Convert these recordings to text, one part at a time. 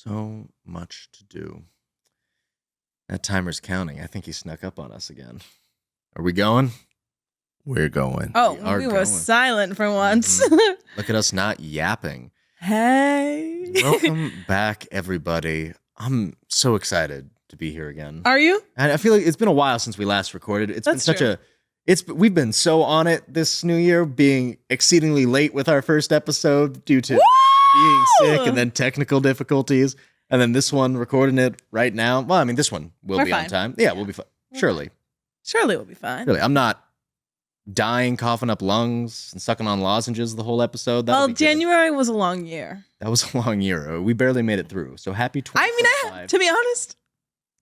So much to do. That timer's counting. I think he snuck up on us again. Are we going? We're going. Oh, We are we were going. silent for once. Look at us not yapping. Hey. Welcome back, everybody. I'm so excited to be here again. Are you? And I feel like it's been a while since we last recorded. It's been That's such true. we've been so on it this new year, being exceedingly late with our first episode due to being sick and then technical difficulties. And then this one, recording it right now. Well, I mean, this one will We're be fine. on time. Yeah, we'll be fine. Surely. Surely we'll be fine. Really. I'm not dying, coughing up lungs, and sucking on lozenges the whole episode. That'll Well, be good. January was a long year. That was a long year. We barely made it through. So happy 2025. To be honest,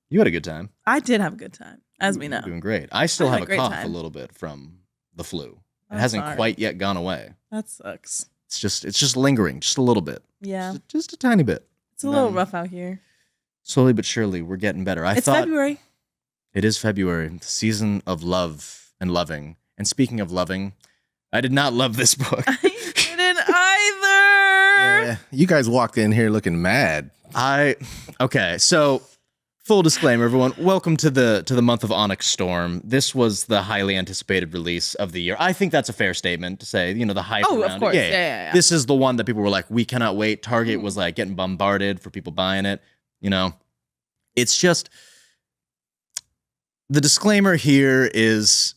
You had a good time. I did have a good time, as we know. Doing great. I still I have had a a great cough time. a little bit from the flu. It I'm hasn't sorry. quite yet gone away. That sucks. It's just lingering, just a little bit. Yeah. Just a tiny bit. It's a little Um, rough out here. Slowly but surely, we're getting better. I It's thought February. it is February, the season of love and loving. And speaking of loving, I did not love this book. I didn't either. Yeah, you guys walked in here looking mad. Okay, so full disclaimer, everyone. Welcome to the month of Onyx Storm. This was the highly anticipated release of the year. I think that's a fair statement to say. You know, the hype Oh, around of course. it. Yeah. This is the one that people were like, we cannot wait. Target was like getting bombarded for people buying it. You know, it's just the disclaimer here is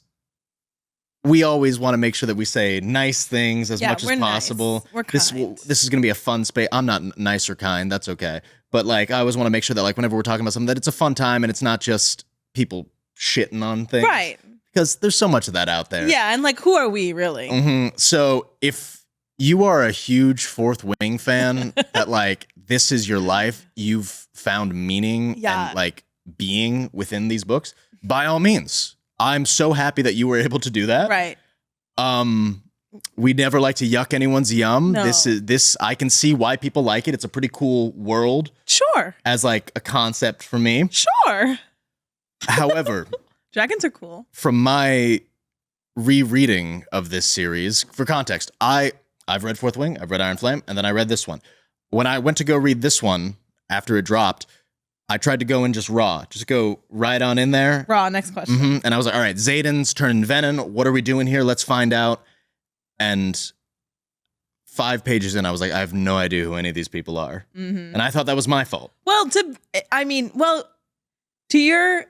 we always want to make sure that we say nice things as Yeah, much as we're nice. possible. We're This kind. is going to be a fun space. I'm not nice or kind. That's okay. But like, I always want to make sure that like whenever we're talking about something, that it's a fun time and it's not just people shitting on things. Right. Because there's so much of that out there. Yeah, and like, who are we really? So if you are a huge Fourth Wing fan, that like this is your life, you've found meaning Yeah. and like being within these books, by all means. I'm so happy that you were able to do that. Right. We never like to yuck anyone's yum. No. This I can see why people like it. It's a pretty cool world Sure. as like a concept for me. Sure. However, Dragons are cool. from my rereading of this series, for context, I've read Fourth Wing, I've read Iron Flame, and then I read this one. When I went to go read this one after it dropped, I tried to go in just raw, just go right on in there. Raw, next question. And I was like, all right, Xaden's turning Venom. What are we doing here? Let's find out. And 5 pages in, I was like, I have no idea who any of these people are. Mm-hmm. And I thought that was my fault. Well, to your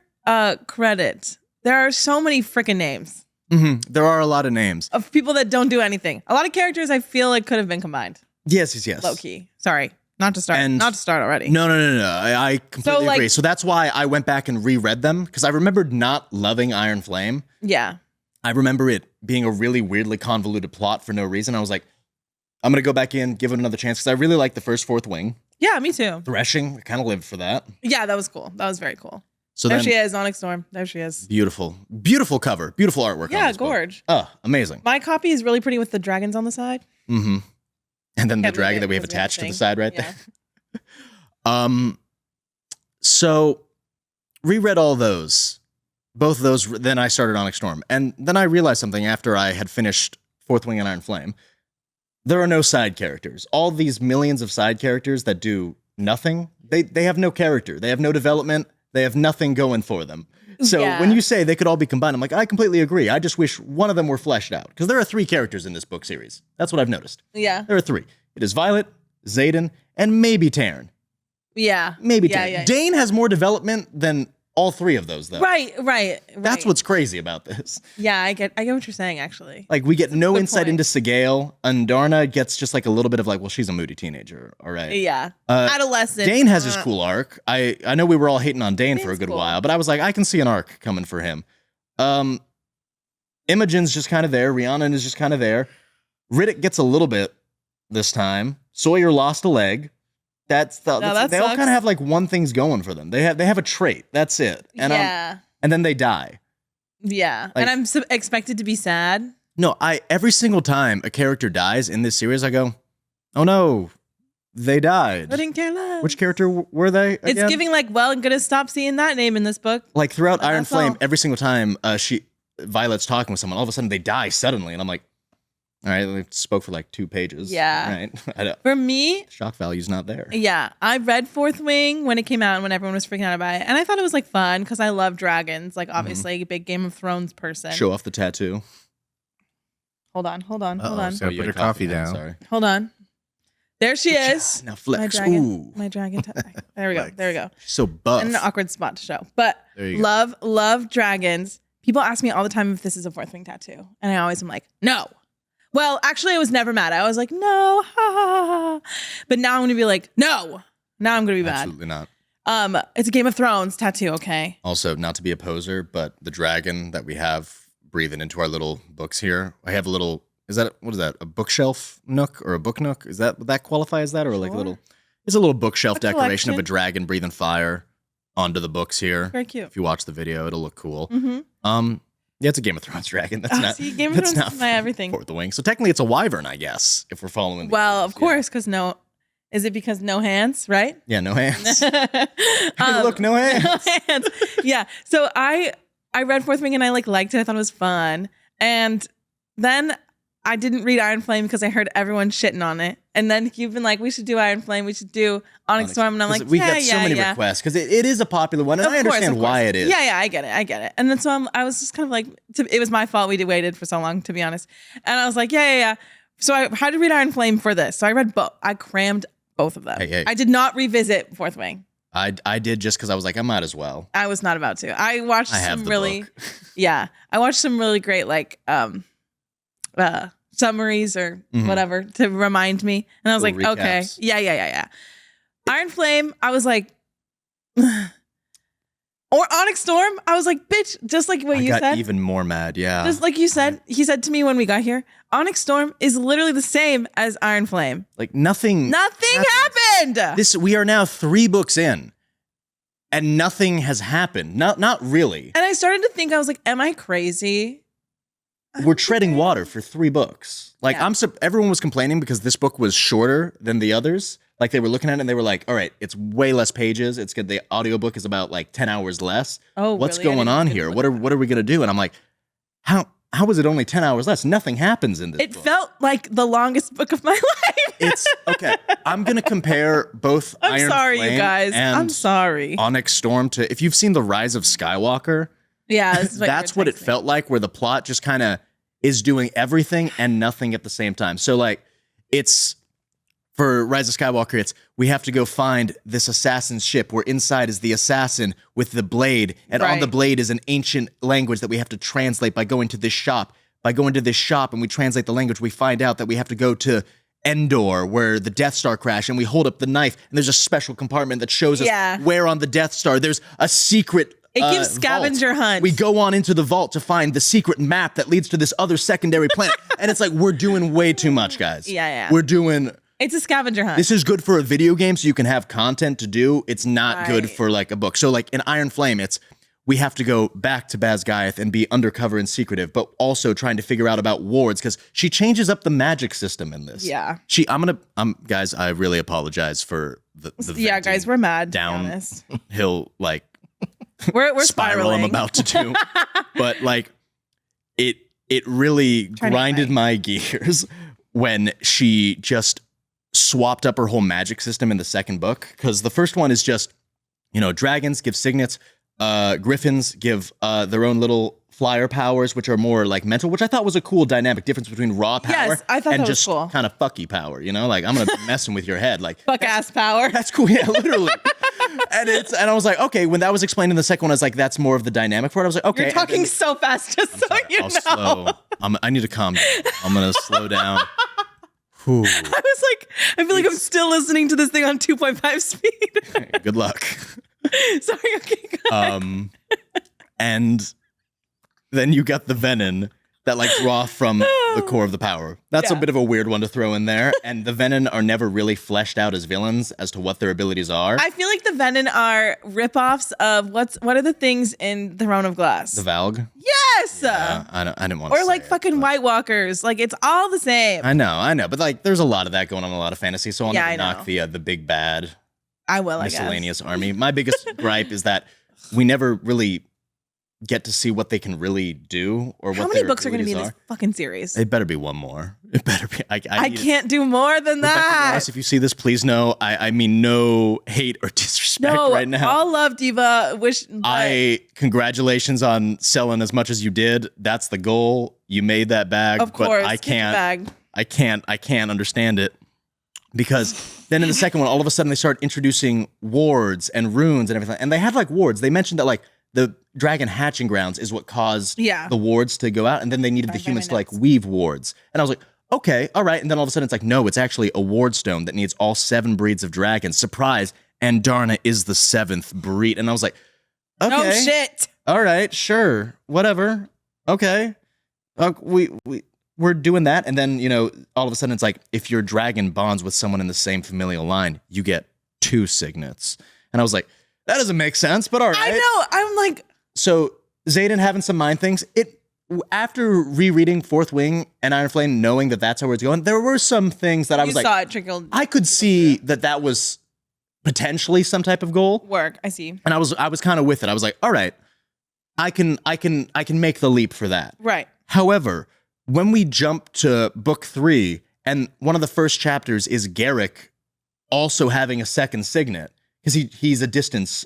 credit, there are so many freaking names There are a lot of names. of people that don't do anything. A lot of characters I feel like could have been combined. Yes. Low key. Sorry. Not to start. And- Not to start already. No. I completely like- agree. So that's why I went back and reread them, because I remembered not loving Iron Flame. Yeah. I remember it being a really weirdly convoluted plot for no reason. I was like, I'm going to go back in, give it another chance, because I really liked the first Fourth Wing. Yeah, me too. Threshing, I kind of lived for that. Yeah, that was cool. That was very cool. So There then, she is, Onyx Storm. There she is. beautiful cover, beautiful artwork. on Yeah, this book. gorge. Oh, amazing. My copy is really pretty with the dragons on the side. And then the Can't move dragon it that we have because we have attached to the thing. side right Yeah. there. So reread all those, both of those. Then I started Onyx Storm, and then I realized something after I had finished Fourth Wing and Iron Flame. There are no side characters. All these millions of side characters that do nothing. They have no character. They have no development. They have nothing going for them. So Yeah. when you say they could all be combined, I'm like, I completely agree. I just wish one of them were fleshed out, because there are 3 characters in this book series. That's what I've noticed. Yeah. There are 3. It is Violet, Xaden, and maybe Taryn. Yeah. Maybe Yeah, Taryn. yeah. Dane has more development than all 3 of those, though. Right. That's what's crazy about this. Yeah, I get what you're saying, actually. Like, we get no good insight point. into Sigale. Undarna gets just like a little bit of like, well, she's a moody teenager. All right. Yeah. Uh, Adolescent. Dane has his cool arc. I know we were all hating on Dane for a Dane's good cool. while, but I was like, I can see an arc coming for him. Imogen's just kind of there. Rhiannon is just kind of there. Riddick gets a little bit this time. Sawyer lost a leg. that they all sucks. kind of have like one thing's going for them. They have a trait. That's it. And yeah. and then they die. Yeah. like- and I'm expected to be sad. No, every single time a character dies in this series, I go, oh no, they died. I didn't care less. Which character were they again? It's giving like, well, I'm gonna stop seeing that name in this book. Like throughout But Iron that's Flame, all. every single time Violet's talking with someone, all of a sudden they die suddenly, and I'm like, All right, we spoke for like 2 pages. Yeah. Right. For me, Shock value's not there. yeah, I read Fourth Wing when it came out and when everyone was freaking out about it. And I thought it was like fun because I love dragons. Like obviously a big Game of Thrones person. Show off the tattoo. Hold on. So put her coffee down. Sorry. Hold on. There she is. Now flex. My dragon. Ooh. My dragon. There we go. Flex. There we go. So buff. In an awkward spot to show. But There you go. love dragons. People ask me all the time if this is a Fourth Wing tattoo. And I always am like, no. Well, actually, I was never mad. I was like, no. Ha, ha, ha. But now I'm going to be like, no. Now I'm going to be mad. Absolutely not. It's a Game of Thrones tattoo, okay? Also, not to be a poser, but the dragon that we have breathing into our little books here. I have a little. What is that? A bookshelf nook or a book nook? Would that qualify as that, or like a Sure. little? It's a little bookshelf A decoration of a collection. dragon breathing fire onto the books here. Very cute. If you watch the video, it'll look cool. Mm-hmm. Yeah, it's a Game of Thrones dragon. That's not. See, Game of that's Thrones not is my everything. Fourth Wing. So technically, it's a wyvern, I guess, if we're following. The Well, cues. of course, because no. Is it because no hands, right? Yeah, no hands. Hey, look, no hands. No hands. Yeah. So I read Fourth Wing and I liked it. I thought it was fun. And then I didn't read Iron Flame because I heard everyone shitting on it. And then you've been like, we should do Iron Flame. We should do Onyx Storm. And I'm like, we got so many yeah. requests because it is a popular one, and Of I course, understand of course. why it is. Yeah, I get it. And then so I was just kind of like, it was my fault we waited for so long, to be honest. And I was like, yeah. So I had to read Iron Flame for this. So I read both. I crammed both of them. Hey. I did not revisit Fourth Wing. I did just because I was like, I might as well. I was not about to. I watched I have some the really, book. yeah. I watched some really great summaries or whatever to remind me, and I was like, Little okay, recaps. yeah. Iron Flame, I was like, or Onyx Storm, I was like, bitch, just like what I you got said, even more mad. Yeah. just like you said. He said to me when we got here, Onyx Storm is literally the same as Iron Flame. Like nothing. Nothing happened. We are now 3 books in, and nothing has happened. Not really. And I started to think, I was like, am I crazy? We're treading water for 3 books. Like Yeah. everyone was complaining because this book was shorter than the others. Like they were looking at it and they were like, all right, it's way less pages. It's good. The audiobook is about like 10 hours less. Oh, What's really? I going didn't on even here? look What at are we gonna do? And I'm like, how is it only 10 hours less? Nothing happens in this It book. felt like the longest book of my life. It's okay. I'm gonna compare both I'm Iron sorry, Flame you guys. and I'm sorry. Onyx Storm to if you've seen The Rise of Skywalker, Yeah, this is what that's you were what it texting. felt like, where the plot just kind of is doing everything and nothing at the same time. So like it's for Rise of Skywalker, we have to go find this assassin's ship where inside is the assassin with the blade, and on Right. the blade is an ancient language that we have to translate by going to this shop. By going to this shop and we translate the language, we find out that we have to go to Endor where the Death Star crashed, and we hold up the knife and there's a special compartment that shows us Yeah. where on the Death Star there's a secret It gives vault. scavenger hunt. We go on into the vault to find the secret map that leads to this other secondary planet. And it's like, we're doing way too much, guys. Yeah. We're doing, It's a scavenger hunt. this is good for a video game so you can have content to do. It's not good Right. for like a book. So like in Iron Flame, we have to go back to Basgiath and be undercover and secretive, but also trying to figure out about wards because she changes up the magic system in this. Yeah. Guys, I really apologize for the Yeah, venting guys, we're mad. down- To be honest. hill like We're spiral spiraling. I'm about to do. But like it really Trying to grinded fight. my gears when she just swapped up her whole magic system in the second book. Because the first one is just, dragons give signets, griffins give their own little flyer powers, which are more like mental, which I thought was a cool dynamic difference between raw power Yes, I thought and that was just cool. kind of fucky power, like I'm gonna be messing with your head. Like Fuck ass power. that's cool, yeah, literally. And I was like, okay, when that was explained in the second one, I was like, that's more of the dynamic for it. I was like, okay. You're talking so fast, just so you know. I'll slow. I need to calm down. I'm gonna slow down. Whew. I was like, I feel like I'm still listening to this thing on 2.5 speed. Good luck. Sorry, okay, go ahead. And then you got the Venom that like draw from the core of the power. That's a Yeah. bit of a weird one to throw in there. And the Venom are never really fleshed out as villains as to what their abilities are. I feel like the Venom are ripoffs of what are the things in Throne of Glass? The Valg. Yes. I didn't want to Or like fucking White Walkers. Like it's all the same. I know, but like there's a lot of that going on in a lot of fantasy, so I'll Yeah, never I knock the big bad I will, I guess. miscellaneous army. My biggest gripe is that we never really get to see what they can really do or How what many their books are going to be in abilities this fucking series? It better be one more. It better be. I can't do more than Rebecca that. Ross, if you see this, please know I mean no hate or disrespect right now. All love, Diva. Congratulations on selling as much as you did. That's the goal. You made that bag. Of course, but I get the can't. bag. I can't understand it. Because then in the second one, all of a sudden they start introducing wards and runes and everything. And they have like wards. They mentioned that like the dragon hatching grounds is what caused the wards to go out. And then they needed the humans to like weave wards. And I was like, okay, all right. And then all of a sudden it's like, no, it's actually a ward stone that needs all 7 breeds of dragons. Surprise. And Darna is the 7th breed. And I was like, okay. No shit. All right, sure. Whatever. Okay. We're doing that. And then, all of a sudden it's like, if your dragon bonds with someone in the same familial line, you get 2 signets. And I was like, that doesn't make sense, but all right. I know. I'm like. So Xaden having some mind things, after rereading Fourth Wing and Iron Flame, knowing that that's how it's going, there were some things that I was like, saw it trickled. I could see that was potentially some type of goal. Work. I see. And I was kind of with it. I was like, all right, I can make the leap for that. Right. However, when we jump to book 3, and one of the first chapters is Garrick also having a second signet, because he's a distance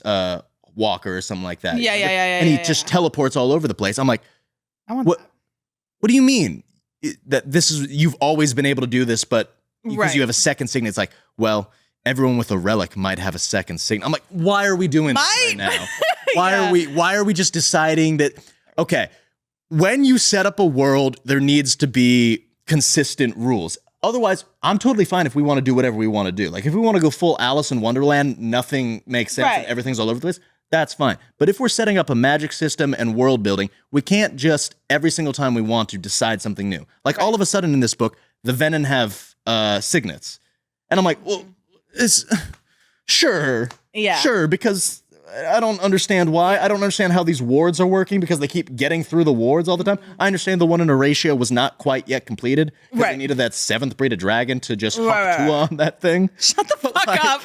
walker or something like that. Yeah. And he just teleports all over the place. I'm like, what? What do you mean that you've always been able to do this, but because you have a second signet, it's like, well, everyone with a relic might have a second signet. I'm like, why are we doing this right now? Why are we just deciding that? Okay, when you set up a world, there needs to be consistent rules. Otherwise, I'm totally fine if we want to do whatever we want to do. Like if we want to go full Alice in Wonderland, nothing makes sense and everything's all over the place. That's fine. But if we're setting up a magic system and world building, we can't just every single time we want to decide something new. Like all of a sudden in this book, the Venom have signets. And I'm like, well, sure, because I don't understand why. I don't understand how these wards are working because they keep getting through the wards all the time. I understand the one in Horatio was not quite yet completed because they needed that 7th breed of dragon to just hop 2 on that thing. Shut the fuck up.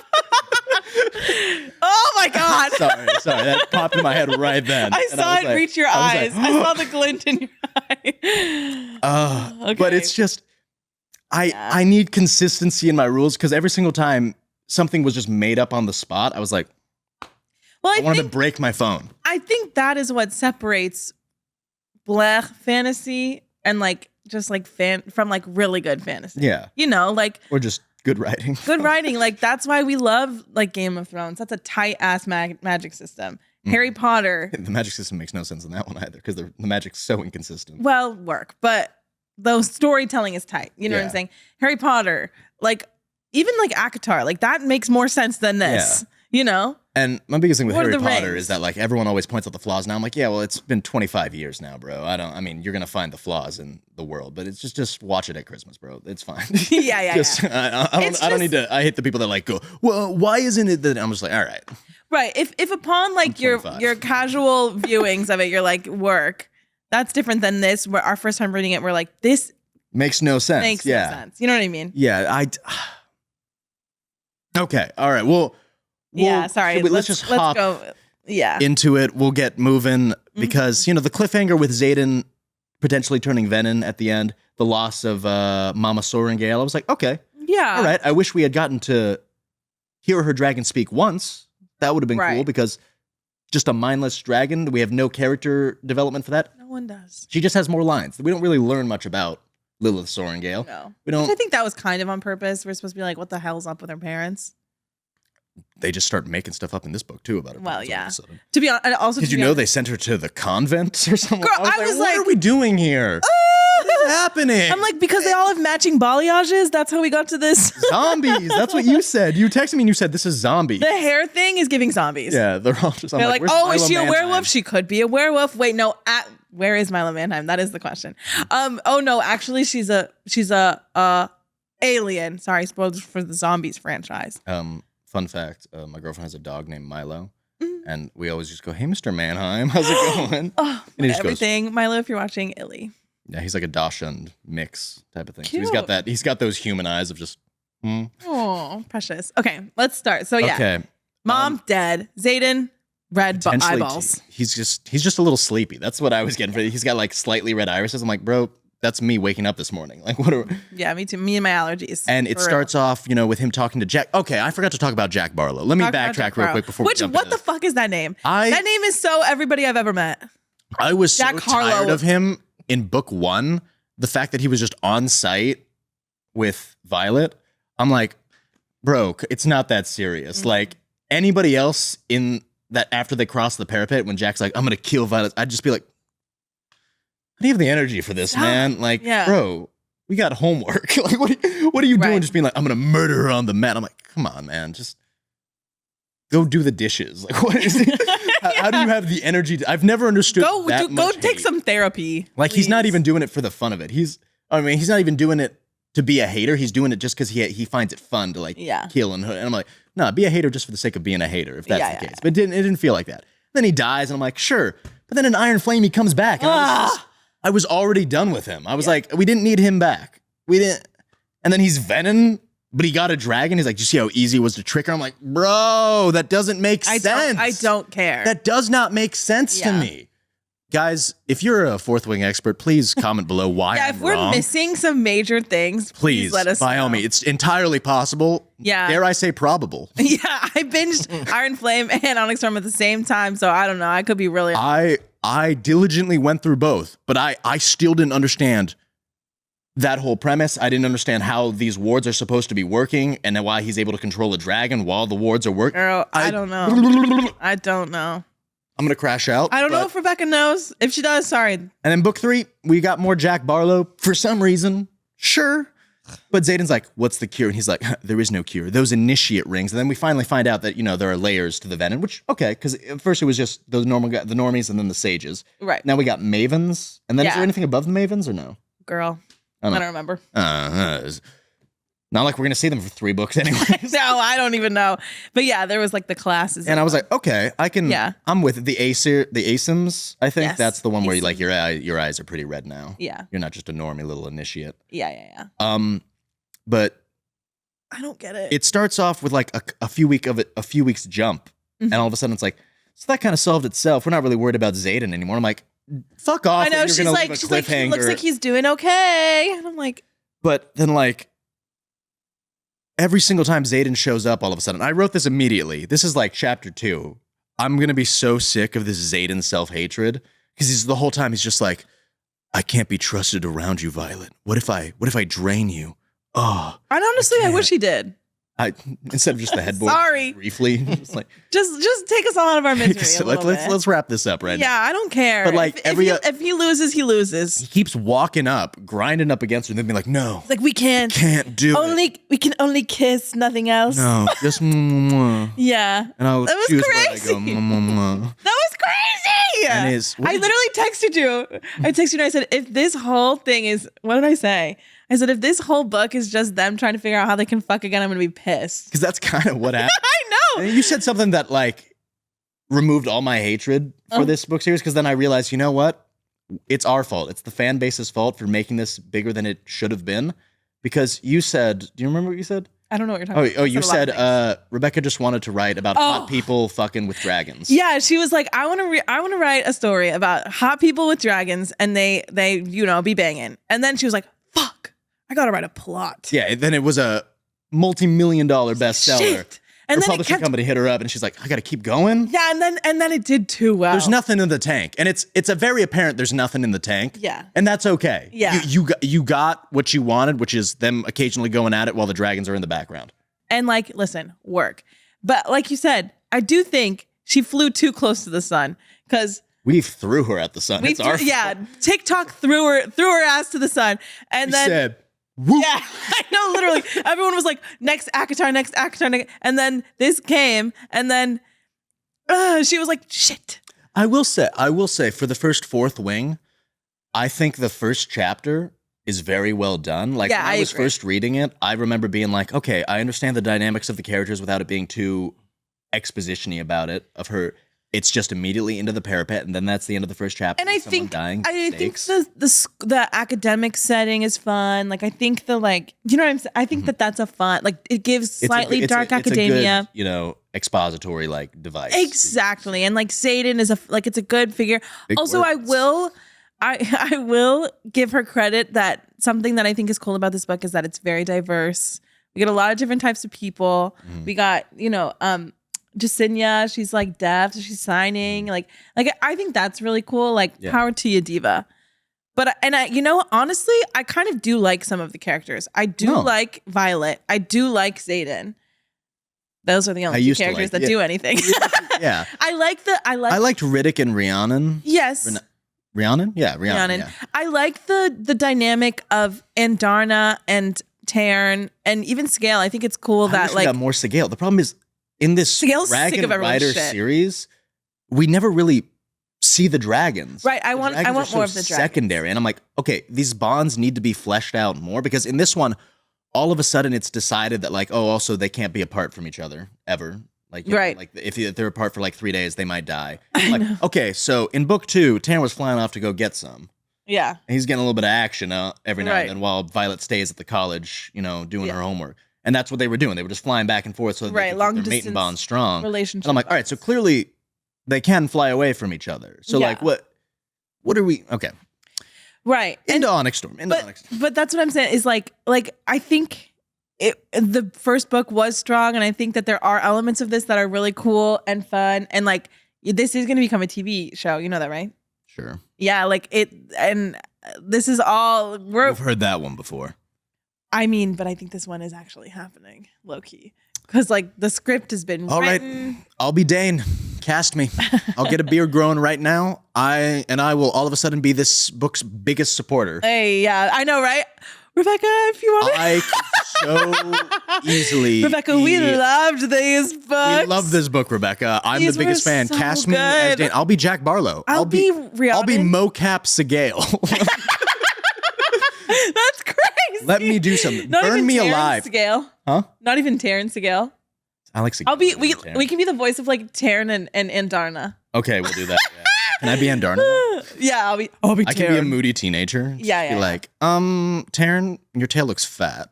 Oh my God. Sorry. That popped in my head right then. I saw it reach your eyes. I saw the glint in your eye. Okay. But it's just, I need consistency in my rules because every single time something was just made up on the spot, I was like, I wanted to break my phone. I think that is what separates blech fantasy and like just like from like really good fantasy. Yeah. Or just good writing. Good writing. Like that's why we love like Game of Thrones. That's a tight ass magic system. Harry Potter. The magic system makes no sense in that one either because the magic's so inconsistent. Well, but the storytelling is tight. You know what I'm saying? Harry Potter, like even like ACOTAR, like that makes more sense than this. And my biggest thing with Harry Potter is that like everyone always points out the flaws. Now I'm like, well, it's been 25 years now, bro. You're gonna find the flaws in the world, but it's just watch it at Christmas, bro. It's fine. I don't need to. I hate the people that like go, well, why isn't it that? I'm just like, all right. Right. If upon like your casual viewings of it, you're like work, that's different than this. Where our first time reading it, we're like, this makes no sense. Makes no sense. You know what I mean? Yeah. Okay. All right. Well. Sorry. Let's just hop into it. We'll get moving because, the cliffhanger with Xaden potentially turning Venom at the end, the loss of Mama Sorengale, I was like, okay. Yeah. All right. I wish we had gotten to hear her dragon speak once. That would have been cool because just a mindless dragon, we have no character development for that. No one does. She just has more lines. We don't really learn much about Lilith Sorengale. No. We don't. Which I think that was kind of on purpose. We're supposed to be like, what the hell's up with her parents? They just start making stuff up in this book too about it. Well, yeah. To be honest, and also did you know they sent her to the convent or something? Girl, I was like, what are we doing here? What is happening? I'm like, because they all have matching balayages. That's how we got to this. Zombies. That's what you said. You texted me and you said this is zombies. The hair thing is giving zombies. Yeah, they're all just. They're like, oh, is she a werewolf? She could be a werewolf. Wait, no. Where is Milo Manheim? That is the question. Oh no, actually, she's a alien. Sorry, spoilers for the zombies franchise. Fun fact, my girlfriend has a dog named Milo, and we always just go, hey, Mr. Mannheim, how's it going? And he just everything. Goes, Milo, if you're watching, Illy. Yeah, he's like a Dachshund mix type of thing. So he's got those human eyes of just, Oh, precious. Okay, let's start. So yeah. Okay. Mom dead. Xaden red potentially eyeballs. He's just a little sleepy. That's what I was getting. He's got like slightly red irises. I'm like, bro, that's me waking up this morning. Like, what? Yeah, me too. Me and my allergies. And it starts off, with him talking to Jack. Okay, I forgot to talk about Jack Barlow. Let me backtrack real quick before we jump into What the this. fuck is that name? That name is so everybody I've ever met. I was Jack so tired Harlow. of him in book 1. The fact that he was just on site with Violet. I'm like, bro, it's not that serious. Like anybody else in that after they cross the parapet, when Jack's like, I'm going to kill Violet, I'd just be like, I don't have the energy for this, man. Like, bro, we got homework. Like, what are you doing? Just being like, I'm going to murder her on the mat. I'm like, come on, man. Just go do the dishes. Like, what is it? How do you have the energy? I've never understood that much Go take hate. some therapy. Like, he's not even doing it for the fun of it. He's not even doing it to be a hater. He's doing it just because he finds it fun to kill and I'm like, no, be a hater just for the sake of being a hater, if that's the case. But it didn't feel like that. Then he dies, and I'm like, sure. But then in Iron Flame, he comes back. And I was already done with him. I was like, we didn't need him back. We didn't. And then he's Venom, but he got a dragon. He's like, do you see how easy it was to trick her? I'm like, bro, that doesn't make sense. I don't care. That does not make sense to me. Guys, if you're a Fourth Wing expert, please comment below why I'm if we're wrong. missing some major things, please let us know. By all means, it's entirely possible. Yeah. Dare I say probable. Yeah, I binged Iron Flame and Onyx Storm at the same time, so I don't know. I could be really... I diligently went through both, but I still didn't understand that whole premise. I didn't understand how these wards are supposed to be working and then why he's able to control a dragon while the wards are working. Girl, I don't know. I don't know. I'm going to crash out. I don't know if Rebecca knows. If she does, sorry. And then book 3, we got more Jack Barlow for some reason. Sure. But Zayden's like, what's the cure? And he's like, there is no cure. Those initiate rings. And then we finally find out that, there are layers to the venom, which, okay, because at first it was just those the normies and then the sages. Right. Now we got mavens. And then is there anything above the mavens or no? Girl, I don't remember. Not like we're going to see them for 3 books anyway. No, I don't even know. But yeah, there was like the classes. And I was like, okay, I can, I'm with it. The ASIMs, I think that's the one where your eyes are pretty red now. Yeah. You're not just a normie little initiate. Yeah. But I don't get it. It starts off with like a few weeks jump. And all of a sudden it's like, so that kind of solved itself. We're not really worried about Zayden anymore. I'm like, fuck off. I know, she's like, he looks like he's doing okay. And I'm like. But then like, every single time Zayden shows up, all of a sudden, I wrote this immediately. This is like chapter 2. I'm going to be so sick of this Zayden self-hatred because the whole time he's just like, I can't be trusted around you, Violet. What if I drain you? Oh. And honestly, I wish he did. Instead of just the headboard. Sorry. Briefly. Just like, just take us all out of our misery. Let's wrap this up right now. Yeah, I don't care. But like if he loses, he loses. He keeps walking up, grinding up against her, and then being like, no. It's like we can't do it. We can only kiss, nothing else. No, just mwah. Yeah. And I'll choose where I go. Mwah. That was crazy. And I literally texted you. I texted you and I said, if this whole thing is, what did I say? I said, if this whole book is just them trying to figure out how they can fuck again, I'm going to be pissed. Because that's kind of what happened. I know. And you said something that like removed all my hatred for this book series. Because then I realized, you know what? It's our fault. It's the fan base's fault for making this bigger than it should have been. Because you said, do you remember what you said? I don't know what you're talking about. Oh, you said Rebecca just wanted to write about hot people fucking with dragons. Yeah, she was like, I want to write a story about hot people with dragons and they be banging. And then she was like, fuck. I gotta write a plot. Yeah, then it was a multi-million-dollar bestseller. Shit. And her then publishing company hit her up, and she's like, "I gotta keep going." Yeah, and then it did too well. There's nothing in the tank, and it's a very apparent there's nothing in the tank. Yeah, and that's okay. Yeah, you got what you wanted, which is them occasionally going at it while the dragons are in the background. And like, listen, work. But like you said, I do think she flew too close to the sun because. We threw her at the sun. It's our fault. Yeah, TikTok threw her ass to the sun, and then said. Whoop. Yeah, I know. Literally, everyone was like, "Next Akatar," and then this came, and then she was like, "Shit." I will say, for the first Fourth Wing, I think the first chapter is very well done. Like when I was first reading it, I remember being like, "Okay, I understand the dynamics of the characters without it being too exposition-y about it." Of her. It's just immediately into the parapet, and then that's the end of the first chapter. And I think the academic setting is fun. Like I think you know what I'm saying. I think that's a fun. Like it gives slightly dark academia. It's a good, expository like device. Exactly. And like Xaden is it's a good figure. Big Also, words. I will give her credit that something that I think is cool about this book is that it's very diverse. We get a lot of different types of people. We got, Jacinia, she's like deaf, so she's signing. Like I think that's really cool. Like power to you, diva. But honestly, I kind of do like some of the characters. I do like Violet. I do like Xaden. Those are the only two characters that do anything. Yeah. I liked Riddick and Rhiannon. Yes. Rhiannon? Yeah, Rhiannon. Yeah. I like the dynamic of Andarna and Tarn and even Scale. I think it's cool that we got more Scale. The problem is in this Scale's sick Dragon of everyone's Rider shit. series, we never really see the dragons. Right. I want more of the dragons. Secondary. And I'm like, okay, these bonds need to be fleshed out more because in this one, all of a sudden it's decided that like, also they can't be apart from each other ever. Like, like if they're apart for like 3 days, they might die. Like, okay, so in book 2, Taryn was flying off to go get some. Yeah. And he's getting a little bit of action every now and then while Violet stays at the college, doing her homework. And that's what they were doing. They were just flying back and forth so that they could keep their mating bond strong. Relationship. And I'm like, all right, so clearly they can fly away from each other. So like, what are we? Okay. Right. Into Onyx Storm. But that's what I'm saying is like I think the first book was strong, and I think that there are elements of this that are really cool and fun, and like this is going to become a TV show. You know that, right? Sure. Yeah, like it, and this is all we've heard that one before. I mean, but I think this one is actually happening, low key, because like the script has been written. Right, I'll be Dane. Cast me. I'll get a beard growing right now. I will all of a sudden be this book's biggest supporter. Hey, yeah, I know, right? Rebecca, if you want I so easily. Rebecca, we loved these books. We love this book, Rebecca. I'm the biggest fan. So Cast me as Dane. I'll be Jack Barlow. I'll be Rhiannon. I'll be mocap Segale. That's crazy. Let me do something. Not Burn even me Taryn alive. Segale. Huh? Not even Taryn Segale. I like Segale. I'll be we can be the voice of like Taryn and Andarna. Okay, we'll do that. Yeah. Can I be Andarna? Yeah, I'll be Taryn. I can be a moody teenager. Yeah. Be like, Taryn, your tail looks fat.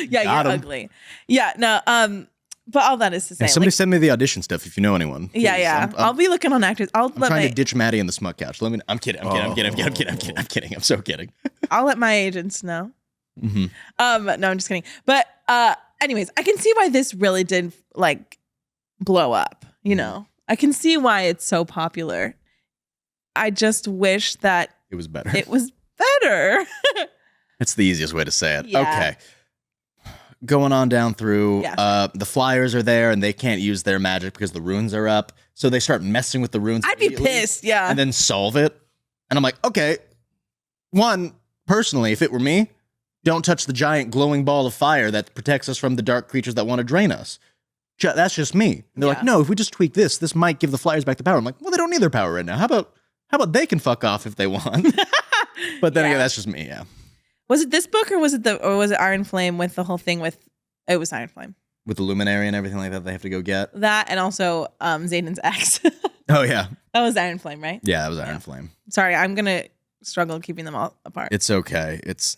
Yeah, you're ugly. Yeah, no, but all that is to say, somebody send me the audition stuff if you know anyone. Please. Yeah. I'll be looking on actors. I'm trying to ditch Maddy and the Smut Couch. I'm kidding. I'm kidding. I'm so kidding. I'll let my agents know. Mm-hmm. No, I'm just kidding. But anyways, I can see why this really did like blow up. You know, I can see why it's so popular. I just wish that it was better. It was better. That's the easiest way to say it. Yeah. Okay. Going on down through, the flyers are there and they can't use their magic because the runes are up. So they start messing with the runes. I'd be pissed, yeah. And then solve it. And I'm like, okay. One, personally, if it were me, don't touch the giant glowing ball of fire that protects us from the dark creatures that want to drain us. That's just me. And they're like, no, if we just tweak this might give the flyers back the power. I'm like, well, they don't need their power right now. How about they can fuck off if they want? But then again, that's just me, yeah. Was it this book or was it Iron Flame with the whole thing with it was Iron Flame. With the Luminary and everything like that they have to go get? That and also Xaden's ex. Oh yeah. That was Iron Flame, right? Yeah, that was Iron Flame. Sorry, I'm gonna struggle keeping them all apart. It's okay. It's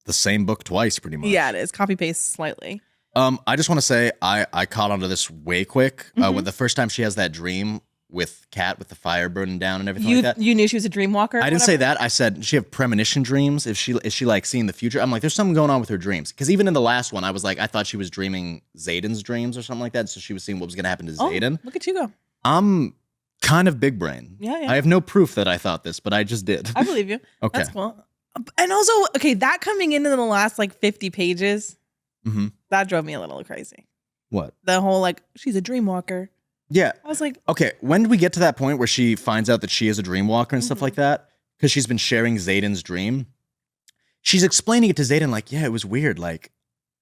the same book twice pretty much. Yeah, it is. Copy paste slightly. I just want to say I caught onto this way quick. When the first time she has that dream with Kat with the fire burning down and everything like that. You knew she was a dream walker? I didn't say that. I said, does she have premonition dreams? Is she like seeing the future? I'm like, there's something going on with her dreams. Because even in the last one, I was like, I thought she was dreaming Xaden's dreams or something like that. So she was seeing what was going to happen to Xaden. Look at you go. I'm kind of big brain. Yeah. I have no proof that I thought this, but I just did. I believe you. Okay. That's cool. And also, okay, that coming into the last like 50 pages, that drove me a little crazy. What? The whole like, she's a dream walker. Yeah. I was like, okay, when did we get to that point where she finds out that she is a dream walker and stuff like that? Because she's been sharing Xaden's dream. She's explaining it to Xaden like, yeah, it was weird. Like,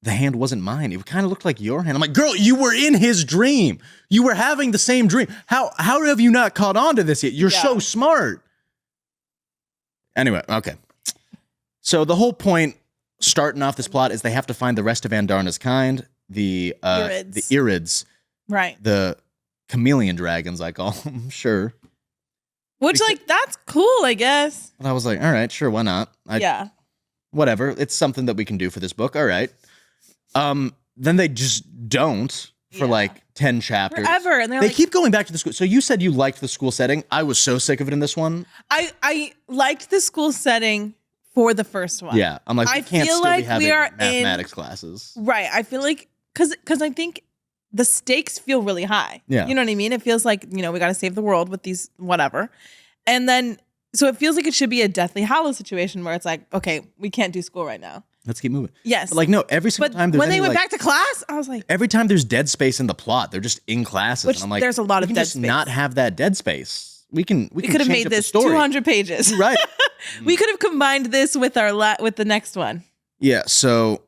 the hand wasn't mine. It kind of looked like your hand. I'm like, girl, you were in his dream. You were having the same dream. How have you not caught on to this yet? You're so smart. Anyway, okay. So the whole point starting off this plot is they have to find the rest of Andarna's kind, the Irids. Right. The chameleon dragons, I call them, sure. Which, like, that's cool, I guess. And I was like, all right, sure, why not? Whatever. It's something that we can do for this book. All right. Then they just don't. for like 10 chapters. Forever. And they keep going back to the school. So you said you liked the school setting. I was so sick of it in this one. I liked the school setting for the first one. Yeah. I'm like, we can't feel still like be having we are mathematics classes. Right. I feel like, because I think the stakes feel really high. Yeah. You know what I mean? It feels like, we got to save the world with these whatever. And then, so it feels like it should be a Deathly Hallows situation where it's like, okay, we can't do school right now. Let's keep moving. Yes. But like, no, every single time there's when they any, went like, back to class, I was like, every time there's dead space in the plot, they're just in classes. Which and I'm like, there's a lot of we can dead just space. not have that dead space. We could have made this 200 pages. Right. We could have combined this with with the next one. Yeah. So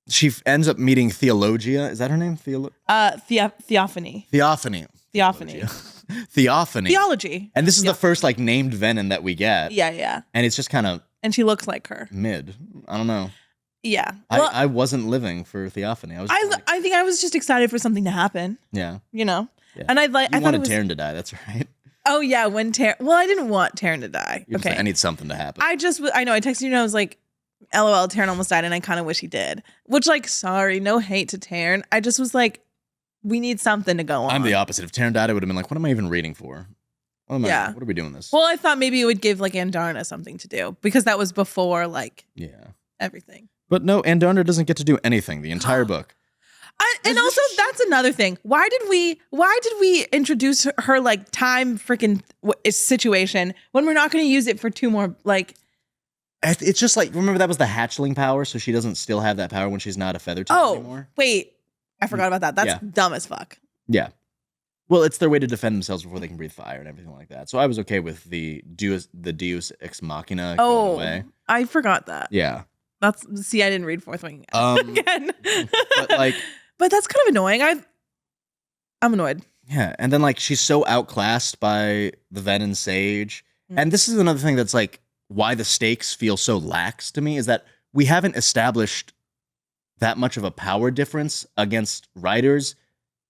she ends up meeting Theologia. Is that her name? Theophany. Theophany. Theophany. Theology. And this is the first like named Venom that we get. Yeah. And it's just kind of And she looks like her. mid. I don't know. Yeah. Well, I wasn't living for Theophany. I think I was just excited for something to happen. Yeah. Yeah. And I thought wanted Taryn to die. That's right. Oh yeah, when Taryn. Well, I didn't want Taryn to die. You're just Okay. like, I need something to happen. I know. I texted you and I was like, LOL, Taryn almost died, and I kind of wish he did. Which, like, sorry, no hate to Taryn. I just was like, we need something to go on. I'm the opposite. If Taryn died, I would have been like, what am I even reading for? What are we doing this? Well, I thought maybe it would give like Andarna something to do because that was before like everything. But no, Andarna doesn't get to do anything the entire book. And also, that's another thing. Why did we introduce her like time freaking situation when we're not going to use it for 2 more like? It's just like, remember that was the hatchling power, so she doesn't still have that power when she's not a feather type anymore. Wait, I forgot about that. That's dumb as fuck. Yeah. Well, it's their way to defend themselves before they can breathe fire and everything like that. So I was okay with the Deus Ex Machina going away. I forgot that. Yeah. I didn't read Fourth Wing again. But that's kind of annoying. I'm annoyed. Yeah, and then like she's so outclassed by the Venom Sage. And this is another thing that's like why the stakes feel so lax to me is that we haven't established that much of a power difference against writers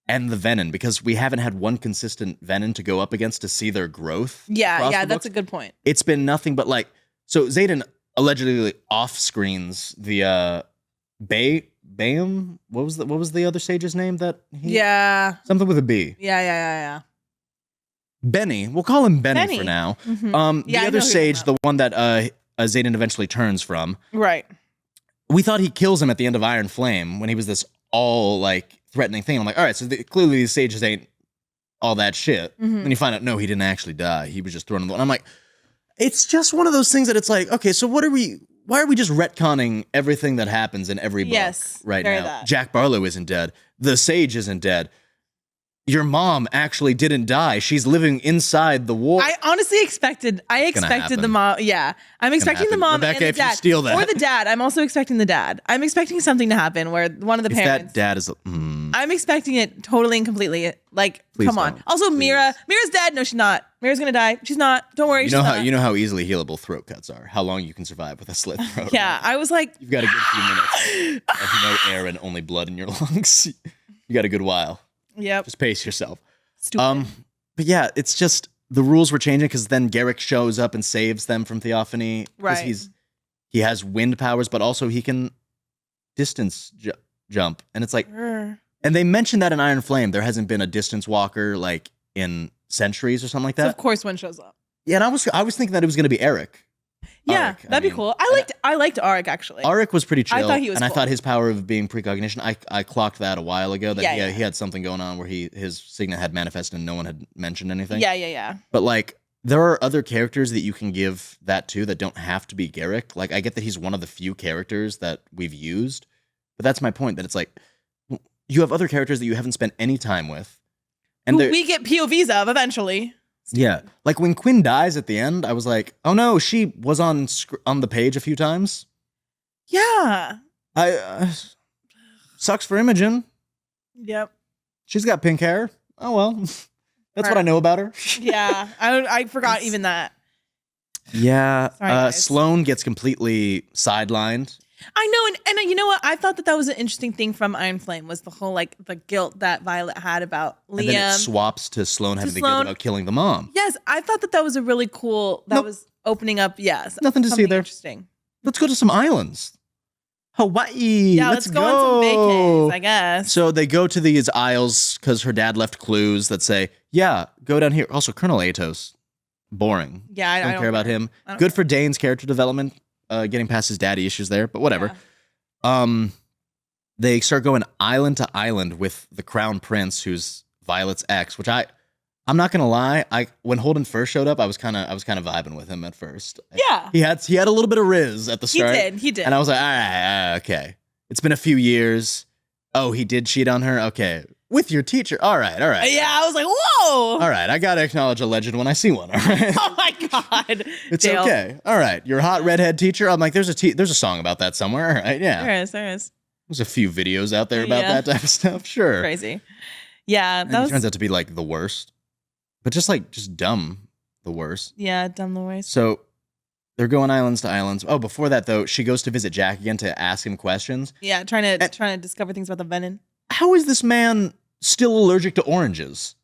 and the Venom because we haven't had one consistent Venom to go up against to see their growth. Yeah, that's a good point. It's been nothing but like, so Xaden allegedly off screens the Bayam. What was the other sage's name that something with a B. Yeah. Benny. We'll call him Benny for now. Mm-hmm. The other sage, the one that Xaden eventually turns from. Right. We thought he kills him at the end of Iron Flame when he was this all like threatening thing. I'm like, all right, so clearly these sages ain't all that shit. Mm-hmm. Then you find out, no, he didn't actually die. He was just thrown in the. And I'm like, it's just one of those things that it's like, okay, so why are we just retconning everything that happens in every book right now? That. Jack Barlow isn't dead. The sage isn't dead. Your mom actually didn't die. She's living inside the wall. I honestly expected the mom. Yeah. I'm expecting the mom Rebecca, and the dad. if you steal that. Or the dad. I'm also expecting the dad. I'm expecting something to happen where one of the parents. That dad is. I'm expecting it totally and completely. Like, Please come on. don't. Also, Please. Mira's dead. No, she's not. Mira's gonna die. She's not. Don't worry. You know how easily healable throat cuts are. How long you can survive with a slit throat. Yeah, I was like, you've got a good few minutes of no air and only blood in your lungs. You got a good while. Yep. Just pace yourself. Stupid. But yeah, it's just the rules were changing because then Garrick shows up and saves them from Theophany. Right. He has wind powers, but also he can distance jump. And it's like, and they mentioned that in Iron Flame, there hasn't been a distance walker like in centuries or something like that. So of course, one shows up. Yeah, and I was thinking that it was going to be Eric. Yeah, that'd be cool. I liked Arik actually. Arik was pretty chill. I thought he was and cool. I thought his power of being precognition. I clocked that a while ago. That Yeah. he had something going on where his signet had manifested and no one had mentioned anything. Yeah. But like, there are other characters that you can give that to that don't have to be Garrick. Like, I get that he's one of the few characters that we've used, but that's my point. That it's like you have other characters that you haven't spent any time with, and we get POVs of eventually. Yeah, like when Quinn dies at the end, I was like, oh no, she was on the page a few times. Yeah. Sucks for Imogen. Yep. She's got pink hair. Oh well, that's what I know about her. Yeah, I forgot even that. Yeah. Sorry, Sloane gets completely sidelined. I know, and you know what? I thought that was an interesting thing from Iron Flame was the whole like the guilt that Violet had about Liam. And then it swaps to Sloane having the guilt about killing the mom. Yes, I thought that was a really cool. That was opening up. Yes, nothing to see there. Interesting. Let's go to some islands. Hawaii. Yeah, let's go on some vacays, I guess. So they go to these aisles because her dad left clues that say, yeah, go down here. Also, Colonel Atos. Boring. Yeah, I don't care about him. Good for Dane's character development, getting past his daddy issues there, but whatever. Yeah. They start going island to island with the Crown Prince, who's Violet's ex, which I'm not gonna lie. When Holden first showed up, I was kind of vibing with him at first. Yeah, he had a little bit of riz at the start. He did, and I was like, all right, okay. It's been a few years. Oh, he did cheat on her. Okay, with your teacher. All right. Yeah, I was like, whoa. All right, I gotta acknowledge a legend when I see one. All right. Oh my god, it's Dale. Okay. All right, your hot redhead teacher. I'm like, there's a song about that somewhere. All right, yeah. There is. There's a few videos out there about that type of stuff. Sure. Crazy. Yeah, that turns out to be like the worst. But just dumb, the worst. Yeah, dumb the worst. So they're going islands to islands. Oh, before that though, she goes to visit Jack again to ask him questions. Yeah, trying to discover things about the venom. How is this man still allergic to oranges?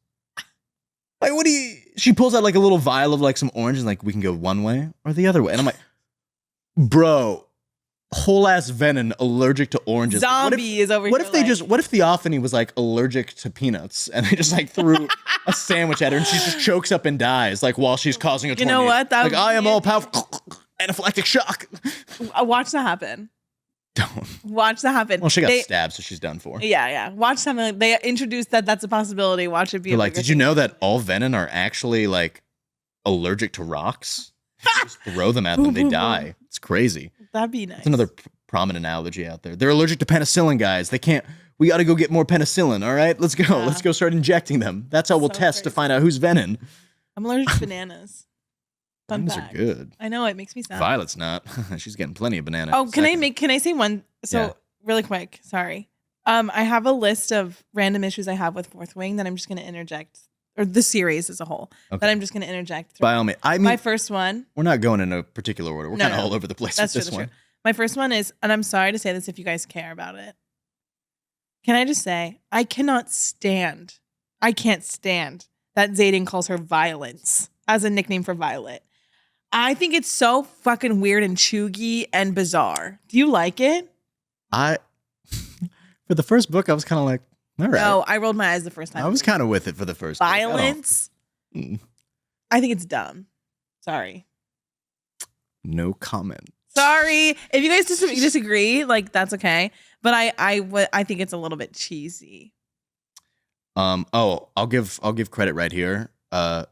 Like, she pulls out like a little vial of like some oranges, like we can go one way or the other way. And I'm like, bro, whole ass venom allergic to oranges. Zombie is over here. What if what if Theophany was like allergic to peanuts and they just like threw a sandwich at her and she just chokes up and dies like while she's causing a tornado? You know what? Like, I am all powerful. Anaphylactic shock. Watch that happen. Don't. Watch that happen. Well, she got stabbed, so she's done for. Yeah. Watch something. They introduced that's a possibility. Watch it be. They're like, did you know that all venom are actually like allergic to rocks? If you just throw them at them, they die. It's crazy. That'd be nice. It's another prominent allergy out there. They're allergic to penicillin, guys. They can't. We got to go get more penicillin. All right, let's go. Yeah. Let's go start injecting them. That's how we'll test to find out who's venom. I'm allergic to bananas. Bananas are good. I know, it makes me sad. Violet's not. She's getting plenty of bananas. Oh, can I say one? So really quick, sorry. I have a list of random issues I have with Fourth Wing that I'm just going to interject, or the series as a whole. Okay. That I'm just going to interject. By all means, my first one. We're not going in a particular order. We're kind of all over the place with this one. My first one is, and I'm sorry to say this if you guys care about it. Can I just say, I can't stand that Xaden calls her Violence as a nickname for Violet. I think it's so fucking weird and chuggy and bizarre. Do you like it? For the first book, I was kind of like, all right. No, I rolled my eyes the first time. I was kind of with it for the first Violence? I think it's dumb. Sorry. No comment. Sorry. If you guys disagree, like, that's okay. But I think it's a little bit cheesy. I'll give credit right here. I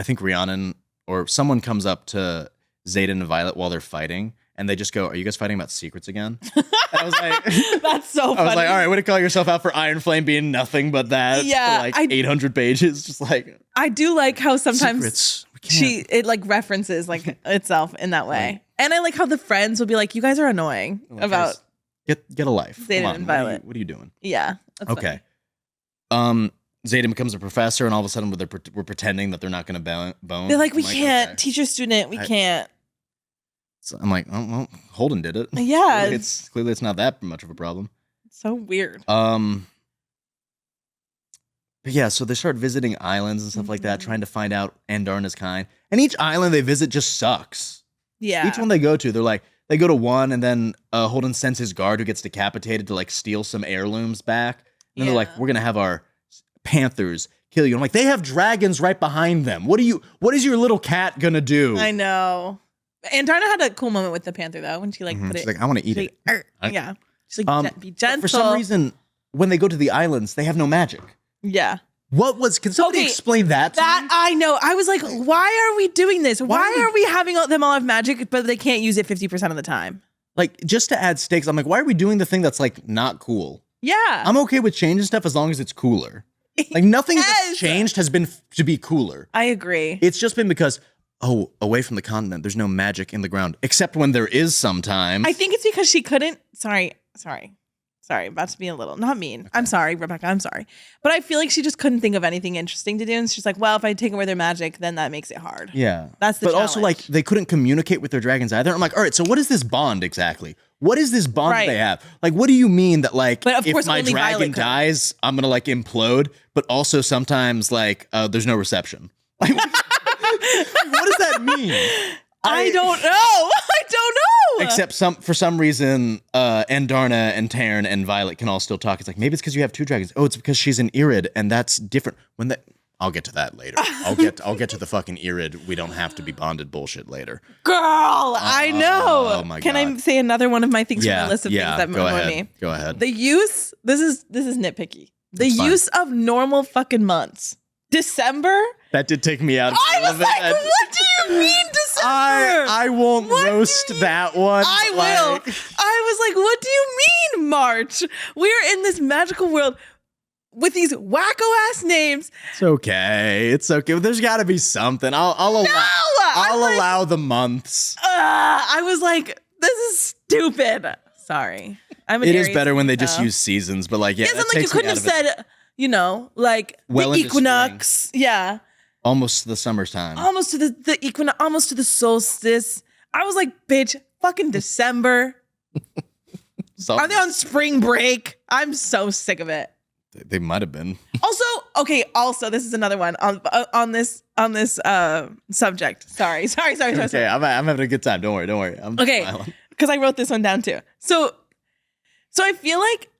think Rhiannon or someone comes up to Xaden and Violet while they're fighting, and they just go, "Are you guys fighting about secrets again?" And I was like, "That's so funny." I was like, "All right, way to call yourself out for Iron Flame being nothing but that." Yeah, for like 800 pages, just like. I do like how sometimes secrets. It like references like itself in that way, right. And I like how the friends will be like, "You guys are annoying about get a life." Xaden and Violet. What are you doing? Yeah. That's okay. Funny. Xaden becomes a professor, and all of a sudden we're pretending that they're not going to bone. They're like, we can't. Okay. Teacher, student, we can't. So I'm like, oh, well, Holden did it. Yeah. Clearly it's not that much of a problem. It's so weird. But yeah, so they start visiting islands and stuff like that, trying to find out Andarna's kind. And each island they visit just sucks. Yeah. Each one they go to, they're like, they go to one, and then Holden sends his guard who gets decapitated to like steal some heirlooms back. And they're like, we're going to have our Panthers kill you. I'm like, they have dragons right behind them. What is your little cat gonna do? I know. Andarna had a cool moment with the panther though when she like put it. She's like, I want to eat it. Yeah. She's like, be gentle. For some reason, when they go to the islands, they have no magic. Yeah. Can somebody explain that to me? I know. I was like, why are we doing this? Why are we having them all have magic, but they can't use it 50% of the time? Like, just to add stakes, I'm like, why are we doing the thing that's like not cool? Yeah. I'm okay with changing stuff as long as it's cooler. Like, nothing that's changed has been to be cooler. I agree. It's just been because, away from the continent, there's no magic in the ground, except when there is sometimes. I think it's because she couldn't. Sorry. About to be a little, not mean. Okay. I'm sorry, Rebecca. I'm sorry. But I feel like she just couldn't think of anything interesting to do. And she's like, well, if I take away their magic, then that makes it hard. Yeah. That's the challenge. Also, like, they couldn't communicate with their dragons either. I'm like, all right, so what is this bond exactly? What is this bond that they have? Like, what do you mean that, like, if my dragon dies, I'm going to, like, implode? But also sometimes, like, there's no reception. Like, what does that mean? I don't know. I don't know. Except for some reason, Andarna and Taryn and Violet can all still talk. It's like, maybe it's because you have two dragons. Oh, it's because she's an Irid, and that's different. I'll get to that later. I'll get to the fucking Irid. We don't have to be bonded bullshit later. Girl, I know. Oh my Can God. I say another one of my things from the list of things that annoy me? Go ahead. The use, this is nitpicky. The use of normal fucking months. December? That did take me out. I was like, what do you mean December? I won't roast that one. I will. I was like, what do you mean March? We're in this magical world with these wacko ass names. It's okay. It's okay. There's got to be something. I'll allow the months. I was like, this is stupid. Sorry. It is better when they just use seasons, but like, yeah. It isn't like you couldn't have said, like the equinox. Yeah. Almost to the summertime. Almost to the equinox, almost to the solstice. I was like, bitch, fucking December. Are they on spring break? I'm so sick of it. They might have been. Also, this is another one on this subject. Sorry. Okay, I'm having a good time. Don't worry. I'm smiling. Because I wrote this one down too. So I feel like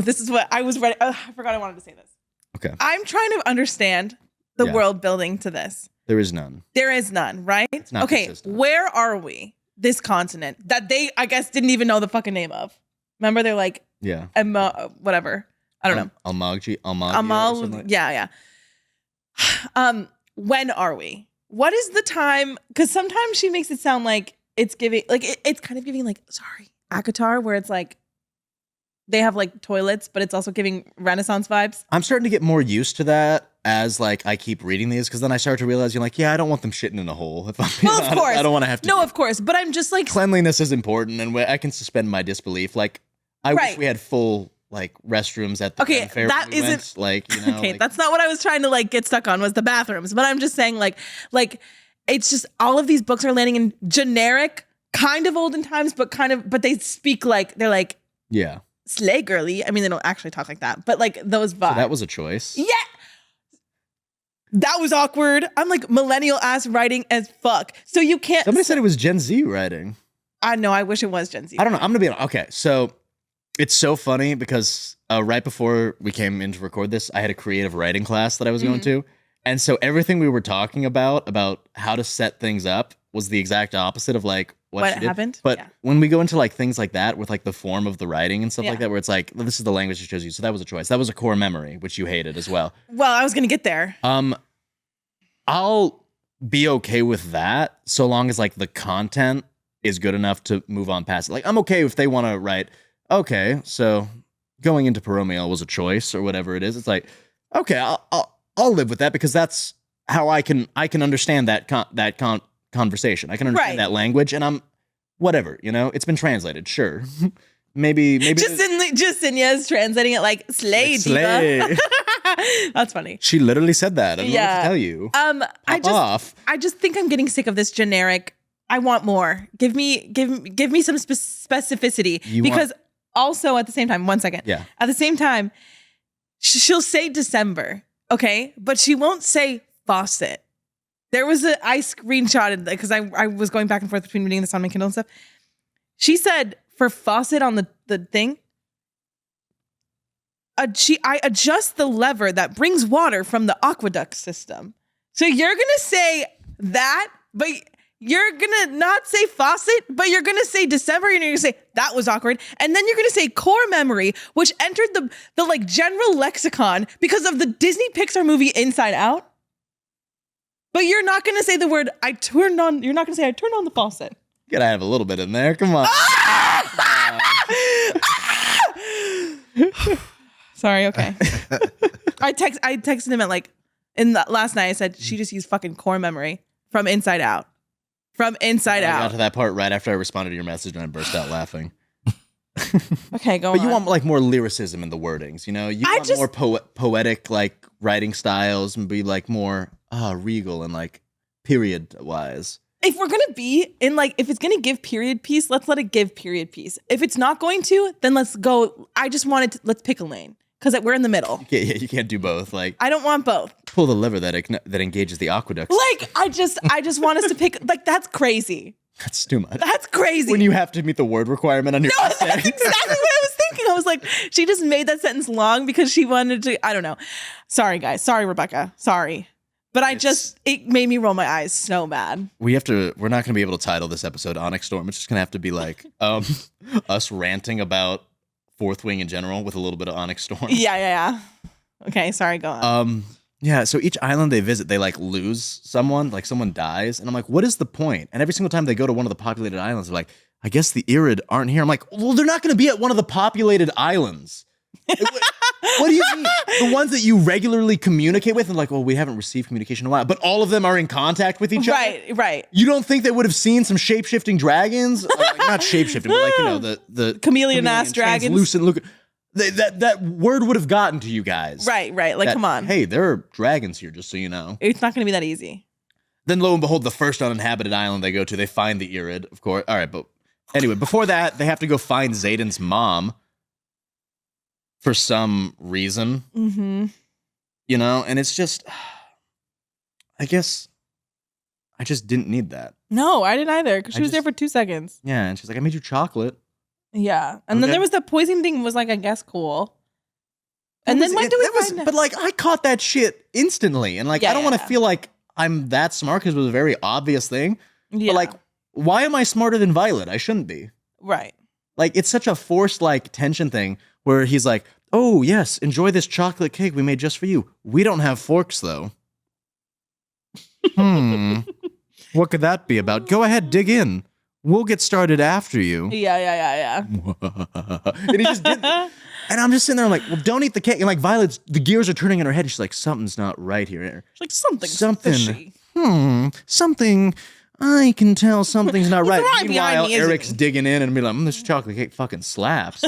this is what I was ready. I forgot I wanted to say this. Okay. I'm trying to understand the world building to this. There is none. There is none, right? It's not consistent. Where are we? This continent that they, I guess, didn't even know the fucking name of. Remember, they're like, whatever. I don't know. Almagji or something like yeah. When are we? What is the time? Because sometimes she makes it sound like it's giving, like it's kind of giving like, Akatar, where it's like they have like toilets, but it's also giving Renaissance vibes. I'm starting to get more used to that as like I keep reading these, because then I start to realize I don't want them shitting in a hole. If I'm being honest. Of course, I don't want to have to. No, of course, but I'm just like, cleanliness is important, and I can suspend my disbelief. Like I wish we had full like restrooms at the fair. That isn't okay. That's not what I was trying to like get stuck on, was the bathrooms. But I'm just saying like it's just all of these books are landing in generic, kind of olden times, but they speak like they're like slay girly. I mean, they don't actually talk like that, but like those vibes. So that was a choice. Yeah. That was awkward. I'm like millennial ass writing as fuck. So you can't. Somebody said it was Gen Z writing. I know. I wish it was Gen Z. I don't know. I'm gonna be okay. So it's so funny because right before we came in to record this, I had a creative writing class that I was going to, and so everything we were talking about how to set things up was the exact opposite of like what she did. Happened. But when we go into like things like that with like the form of the writing and stuff like that, where it's like, this is the language she chose you. So that was a choice. That was a core memory, which you hated as well. Well, I was going to get there. I'll be okay with that so long as like the content is good enough to move on past it. Like I'm okay if they want to write, okay, so going into Paromial was a choice or whatever it is. It's like, okay, I'll live with that, because that's how I can understand that conversation. I can understand that language, and I'm whatever, it's been translated. Sure. maybe Justinya's translating it like slay diva. That's funny. She literally said that. I don't know what to tell you. I just think I'm getting sick of this generic. I want more. Give me some specificity. Because also at the same time, 1 second. Yeah. At the same time, she'll say December, okay? But she won't say faucet. There was I screenshotted, because I was going back and forth between reading this on my Kindle and stuff. She said for faucet on the thing, I adjust the lever that brings water from the aqueduct system. So you're going to say that, but you're going to not say faucet, but you're going to say December, and you're going to say that was awkward. And then you're going to say core memory, which entered the like general lexicon because of the Disney Pixar movie Inside Out. But you're not going to say the word you're not going to say I turned on the faucet. You gotta have a little bit in there. Come on. Sorry, okay. I texted him at like last night. I said she just used fucking core memory from Inside Out. From Inside Out. I got to that part right after I responded to your message, and I burst out laughing. Okay, go on. But you want like more lyricism in the wordings, You want more poetic like writing styles, and be like more regal and like period wise. If we're gonna be in like, if it's gonna give period piece, let's let it give period piece. If it's not going to, then let's go. I just wanted to, let's pick a lane. because we're in the middle. You can't do both. Like, I don't want both. pull the lever that engages the aqueducts. Like, I just want us to pick. Like, that's crazy. That's too much. That's crazy. When you have to meet the word requirement on your that's exactly what I was thinking. I was like, she just made that sentence long because she wanted to. I don't know. Sorry, guys. Sorry, Rebecca. Sorry. But it made me roll my eyes so bad. We're not going to be able to title this episode Onyx Storm. It's just going to have to be like us ranting about Fourth Wing in general with a little bit of Onyx Storm. Yeah. Okay, sorry, go on. Yeah, so each island they visit, they like lose someone, like someone dies. And I'm like, what is the point? And every single time they go to one of the populated islands, they're like, I guess the Irid aren't here. I'm like, well, they're not going to be at one of the populated islands. What do you mean? The ones that you regularly communicate with, and like, well, we haven't received communication in a while, but all of them are in contact with each other. Right. You don't think they would have seen some shape-shifting dragons? Like, not shape-shifting, but like, the chameleon-ass dragons. Translucent look. That word would have gotten to you guys. Right. Like, come on. Hey, there are dragons here, just so you know. It's not going to be that easy. Then lo and behold, the first uninhabited island they go to, they find the Irid, of course. All right, but anyway, before that, they have to go find Xaden's mom. For some reason, you know, and it's just, I guess, I just didn't need that. No, I didn't either, because she was there for 2 seconds. Yeah, and she's like, I made you chocolate. Yeah, and then there was the poison thing was like, I guess, cool. And then when do we find But like, I caught that shit instantly, and like, I don't want to feel like I'm that smart because it was a very obvious thing. Yeah. But like, why am I smarter than Violet? I shouldn't be. Right. Like, it's such a forced like tension thing where he's like, oh, yes, enjoy this chocolate cake we made just for you. We don't have forks, though. What could that be about? Go ahead, dig in. We'll get started after you. Yeah. And he just did. And I'm just sitting there, I'm like, well, don't eat the cake. And like, Violet's, the gears are turning in her head. And she's like, something's not right here. She's like, something fishy. Something. I can tell something's not right. Meanwhile, me, Eric's digging in and be like, this chocolate cake fucking slaps.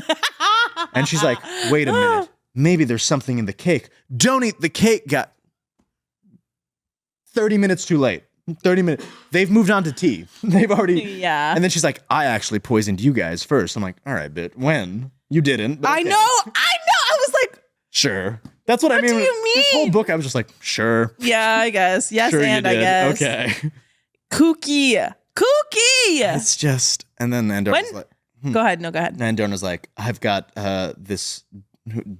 And she's like, wait a minute. Maybe there's something in the cake. Don't eat the cake. Got 30 minutes too late. 30 minutes. They've moved on to tea. They've already. Yeah. And then she's like, I actually poisoned you guys first. I'm like, all right, but when? You didn't. I know. I was like, sure. That's what I mean. What do you mean? This whole book, I was just like, sure. Yeah, I guess. Yes, sure and I guess. Okay. Kooky. It's just, and then Andorna's like, Go ahead. No, go ahead. Andorna's like, I've got this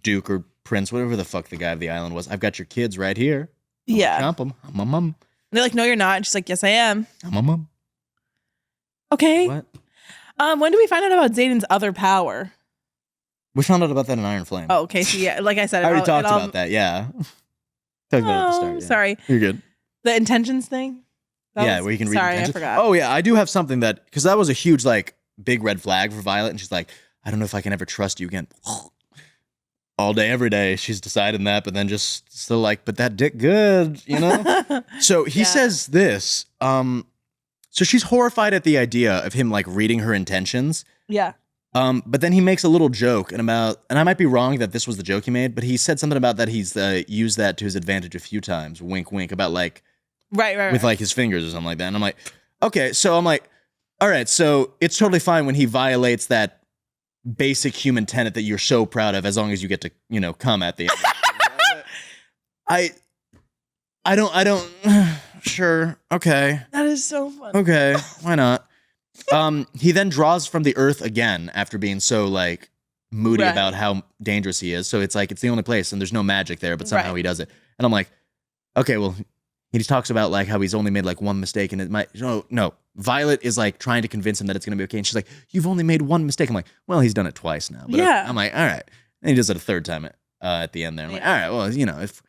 Duke or Prince, whatever the fuck the guy of the island was. I've got your kids right here. Yeah. Chomp them. I'm a mom. They're like, no, you're not. And she's like, yes, I am. I'm a mom. Okay. What? When do we find out about Xaden's other power? We found out about that in Iron Flame. Oh, okay. So yeah, like I said, I already talked about that. Yeah. Talked about it at the start. Yeah. Sorry. You're good. The intentions thing. Where you can read. Sorry, intentions. I forgot. Oh yeah, I do have something that because that was a huge like big red flag for Violet, and she's like, I don't know if I can ever trust you again. All day, every day, she's deciding that, but then just still like, but that dick good, you know? So he says this. So she's horrified at the idea of him like reading her intentions. Yeah. But then he makes a little joke and I might be wrong that this was the joke he made, but he said something about that he's used that to his advantage a few times. Wink, wink, about like, right. With like his fingers or something like that. And I'm like, okay, so I'm like, all right, so it's totally fine when he violates that basic human tenet that you're so proud of as long as you get to, you know, come at the end. I don't sure. Okay. That is so fun. Okay. Why not? He then draws from the earth again after being so like moody about how dangerous he is. So it's like, it's the only place and there's no magic there, but somehow he does it. And I'm like, okay, well, he talks about like how he's only made like one mistake and it might, no. Violet is like trying to convince him that it's going to be okay. And she's like, you've only made one mistake. I'm like, well, he's done it twice now. But I'm like, all right. And he does it a third time at the end there. I'm like, all right, well, you know, if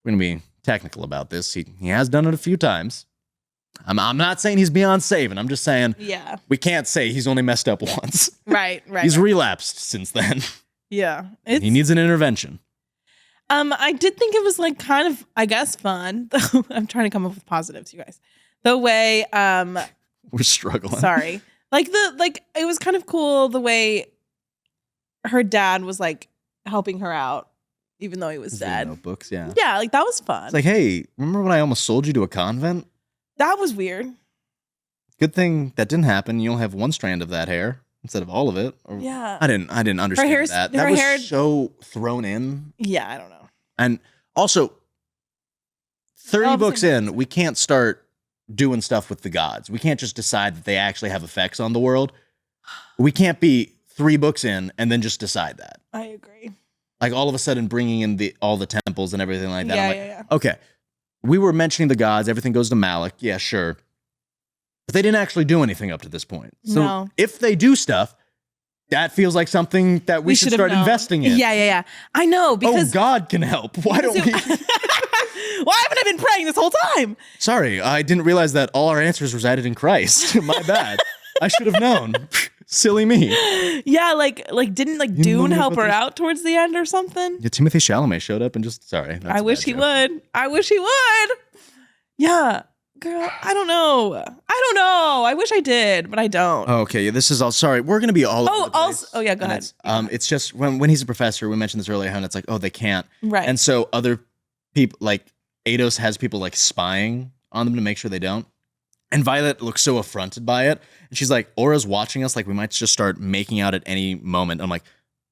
we're going to be technical about this, he has done it a few times. I'm not saying he's beyond saving. I'm just saying we can't say he's only messed up once. Right. He's relapsed since then. Yeah. He needs an intervention. I did think it was like kind of, I guess, fun. I'm trying to come up with positives, you guys. The way we're struggling. Sorry. It was kind of cool the way her dad was like helping her out, even though he was dead. Notebooks, yeah. Yeah, like that was fun. It's like, hey, remember when I almost sold you to a convent? That was weird. Good thing that didn't happen. You only have one strand of that hair. instead of all of it. Or, Yeah. I didn't understand that. That was so thrown in. Yeah, I don't know. And also, 30 Obviously books in, we can't start doing stuff with the gods. We can't just decide that they actually have effects on the world. We can't be 3 books in and then just decide that. I agree. Like all of a sudden bringing in all the temples and everything like that. Yeah, I'm like, yeah. okay, we were mentioning the gods. Everything goes to Malik. Yeah, sure. But they didn't actually do anything up to this point. So No. if they do stuff, that feels like something that we should start investing in. Yeah. I know, because... Oh, God can help. Why don't we... Why haven't I been praying this whole time? Sorry, I didn't realize that all our answers resided in Christ. My bad. I should have known. Silly me. Yeah, like didn't Dune help her out towards the end or something? Yeah, Timothée Chalamet showed up and just sorry. I wish he would. I wish he would. Yeah, girl. I don't know. I wish I did, but I don't. Okay, yeah, this is all. Sorry, we're gonna be all. over the place. Oh yeah, go ahead. It's just when he's a professor. We mentioned this earlier, and it's like, oh, they can't. Right. And so other people, like Eidos, has people like spying on them to make sure they don't. And Violet looks so affronted by it. And she's like, Aura's watching us. Like, we might just start making out at any moment. I'm like,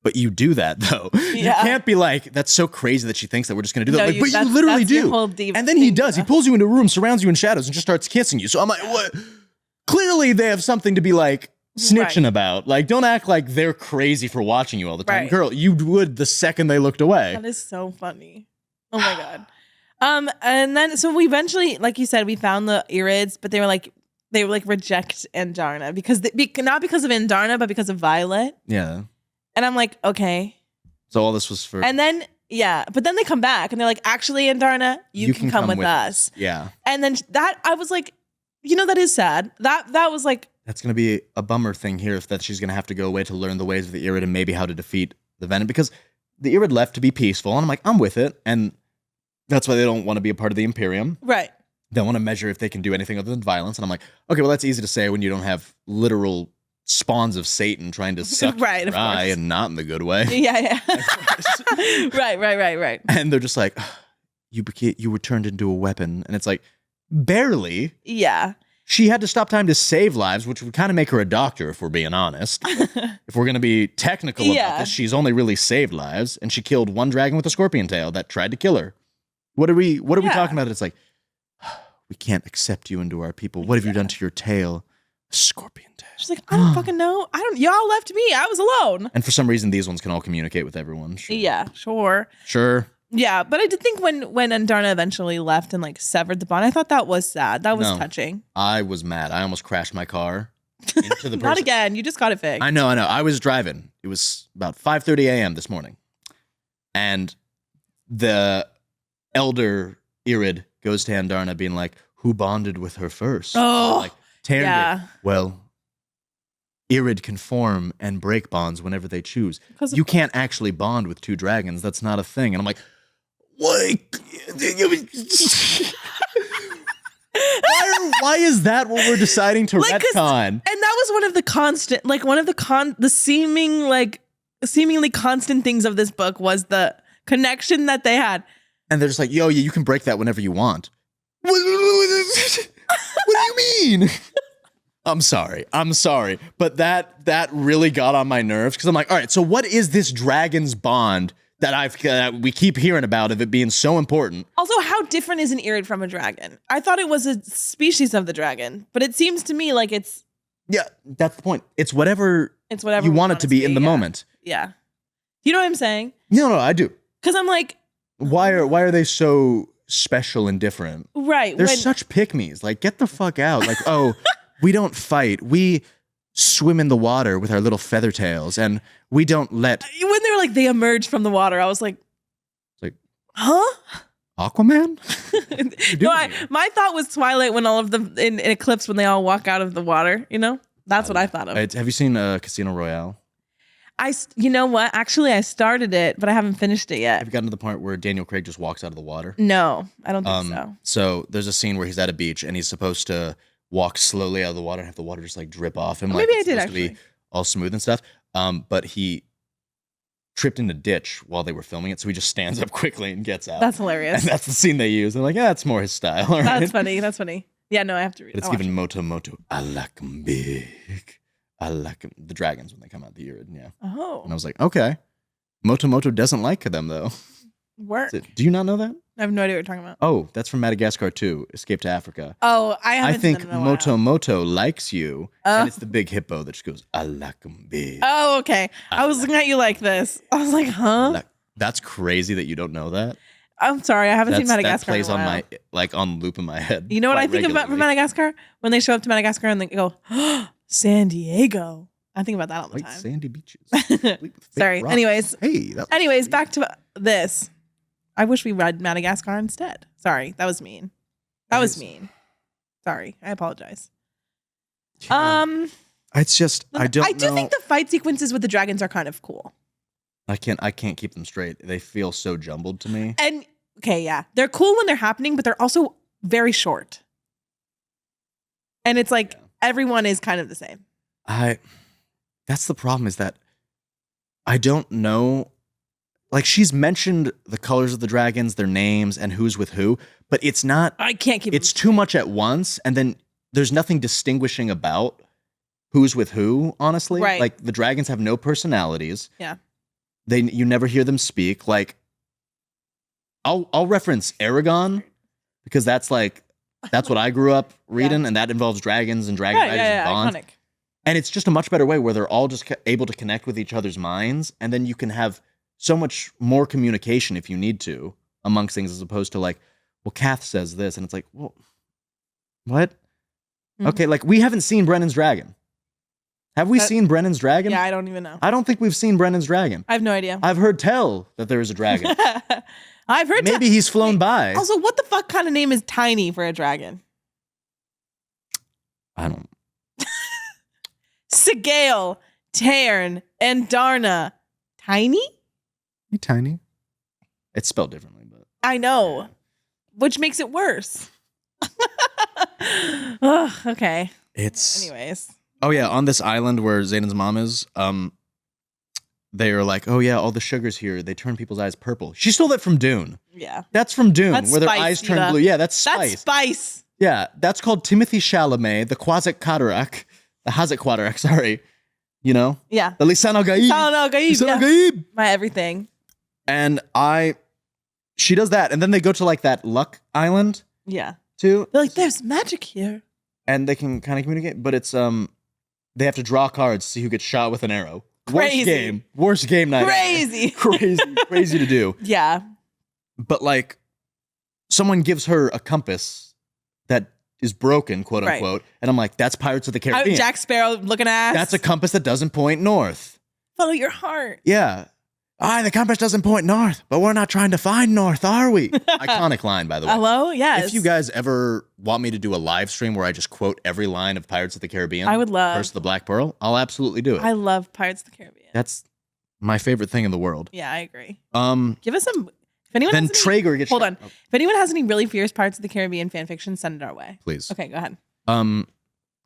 but you do that, though. Yeah. You can't be like, that's so crazy that she thinks that we're just going to do that. No, Like, but you literally do. And then he does. He pulls you into a room, surrounds you in shadows, and just starts kissing you. So I'm like, what? Clearly, they have something to be like snitching about. Like, don't act like they're crazy for watching you all the time. Right. Girl, you would the second they looked away. That is so funny. Oh my God. And then, so we eventually, like you said, we found the Irids, but they were like reject Andarna not because of Andarna, but because of Violet. Yeah. And I'm like, okay. So all this was for... And then, yeah, but then they come back and they're like, actually, Andarna, you can come with us. Yeah. And then that, I was like, that is sad. That was like... That's going to be a bummer thing here, that she's going to have to go away to learn the ways of the Irid and maybe how to defeat the Venom, because the Irid left to be peaceful, and I'm like, I'm with it, and that's why they don't want to be a part of the Imperium. Right. They want to measure if they can do anything other than violence, and I'm like, okay, well, that's easy to say when you don't have literal spawns of Satan trying to suck right, your eye, and not in the good way. Yeah. Right. And they're just like, you were turned into a weapon, and it's like, barely. Yeah. She had to stop time to save lives, which would kind of make her a doctor, if we're being honest. If we're going to be technical about this, she's only really saved lives, and she killed one dragon with a scorpion tail that tried to kill her. What are we talking about? It's like, we can't accept you into our people. What have you done to your tail? A scorpion tail. She's like, I don't fucking know. Y'all left me. I was alone. And for some reason, these ones can all communicate with everyone. Sure. Yeah, sure. Yeah, but I did think when Andarna eventually left and like severed the bond, I thought that was sad. That was touching. I was mad. I almost crashed my car into the person. Not again. You just got it fixed. I know. I was driving. It was about 5:30 a.m. this morning. And the elder Irid goes to Andarna being like, who bonded with her first? Oh, like, Taryn, well, Irid can form and break bonds whenever they choose. You can't actually bond with 2 dragons. That's not a thing. And I'm like, what? Why is that what we're deciding to retcon? And that was one of the seemingly constant things of this book was the connection that they had. And they're just like, yo, yeah, you can break that whenever you want. What do you mean? I'm sorry. But that really got on my nerves, because I'm like, all right, so what is this dragon's bond that we keep hearing about of it being so important? Also, how different is an Irid from a dragon? I thought it was a species of the dragon, but it seems to me like it's... Yeah, that's the point. It's whatever you want it to be in the moment. Yeah. You know what I'm saying? No, I do. Because I'm like... Why are they so special and different? Right. They're such pick-me's. Like, get the fuck out. Like, oh, we don't fight. We swim in the water with our little feather tails, and we don't let... When they were like, they emerged from the water, I was like... Huh? Aquaman? My thought was Twilight when all of them in Eclipse when they all walk out of the water, That's what I thought of. Have you seen Casino Royale? You know what? Actually, I started it, but I haven't finished it yet. Have you gotten to the point where Daniel Craig just walks out of the water? No, I don't think so. So there's a scene where he's at a beach and he's supposed to walk slowly out of the water and have the water just like drip off him. Maybe I did actually. To be all smooth and stuff. But he tripped in a ditch while they were filming it, so he just stands up quickly and gets out. That's hilarious. And that's the scene they use. I'm like, yeah, that's more his style. Right? That's funny. Yeah, no, I have to read it. It's given Moto. I like 'em big. I like the dragons when they come out the Uridan, yeah. Oh. And I was like, okay. Moto doesn't like them, though. Work. Do you not know that? I have no idea what you're talking about. Oh, that's from Madagascar 2, Escape to Africa. Oh, I haven't I think seen them in a while. Moto likes you, and it's the big hippo that just goes, I like 'em big. Oh, okay. I was looking at you like this. I was like, huh? That's crazy that you don't know that. I'm sorry. I haven't seen Madagascar. That plays in a while. on my on loop in my head. You know what I think about from Madagascar? When they show up to Madagascar and they go, San Diego. I think about that all the White time. sandy beaches. Sorry. Rocks. Anyways, back to this. I wish we read Madagascar instead. Sorry, that was mean. That was mean. Sorry, I apologize. It's just I do think the fight sequences with the dragons are kind of cool. I can't keep them straight. They feel so jumbled to me. And okay, yeah, they're cool when they're happening, but they're also very short. And it's like everyone is kind of the same. That's the problem, is that I don't know. Like, she's mentioned the colors of the dragons, their names, and who's with who, but it's not. I can't keep. It's too much at once, and then there's nothing distinguishing about who's with who. Honestly, right? Like, the dragons have no personalities. Yeah. You never hear them speak. Like, I'll reference Aragon because that's what I grew up reading, and that involves dragons and dragon riders and bonds. Iconic. And it's just a much better way where they're all just able to connect with each other's minds, and then you can have so much more communication if you need to amongst things, as opposed to like, well, Kath says this, and it's like, well, what? Mm-hmm. Okay, like, we haven't seen Brennan's dragon. Have we seen Brennan's dragon? Yeah, I don't even know. I don't think we've seen Brennan's dragon. I have no idea. I've heard tell that there is a dragon. I've heard maybe he's flown by. Also, what the fuck kind of name is Tiny for a dragon? I don't. Sigale, Tairn, and Darna. Tiny? Tiny. It's spelled differently, but I know, which makes it worse. Ugh, okay. Anyways. Oh yeah, on this island where Xanon's mom is, they are like, oh yeah, all the sugars here, they turn people's eyes purple. She stole that from Dune. Yeah. That's from Dune, that's where their spice, eyes turn blue. Yeah, that's spice. That's spice. Yeah, that's called Timothy Chalamet, the Quasic Cataract. The Hazak Quadrak, sorry. You know? Yeah. The Lisan al-Gaib. Lisan al-Gaib. My everything. And she does that, and then they go to like that Luck Island. Yeah. Too. They're like, there's magic here. And they can kind of communicate, but it's they have to draw cards to see who gets shot with an arrow. Crazy. Worst game night. Crazy. Crazy to do. Yeah. But like, someone gives her a compass that is broken, quote unquote, and I'm like, that's Pirates of the Caribbean. Jack Sparrow looking ass. That's a compass that doesn't point north. Follow your heart. Yeah. The compass doesn't point north, but we're not trying to find north, are we? Iconic line, by the way. Hello? Yes. If you guys ever want me to do a live stream where I just quote every line of Pirates of the Caribbean, I would love. Curse of the Black Pearl, I'll absolutely do it. I love Pirates of the Caribbean. That's my favorite thing in the world. Yeah, I agree. Give us some. If anyone then Traeger gets. Hold on. If anyone has any really fierce Pirates of the Caribbean fan fiction, send it our way. Please. Okay, go ahead.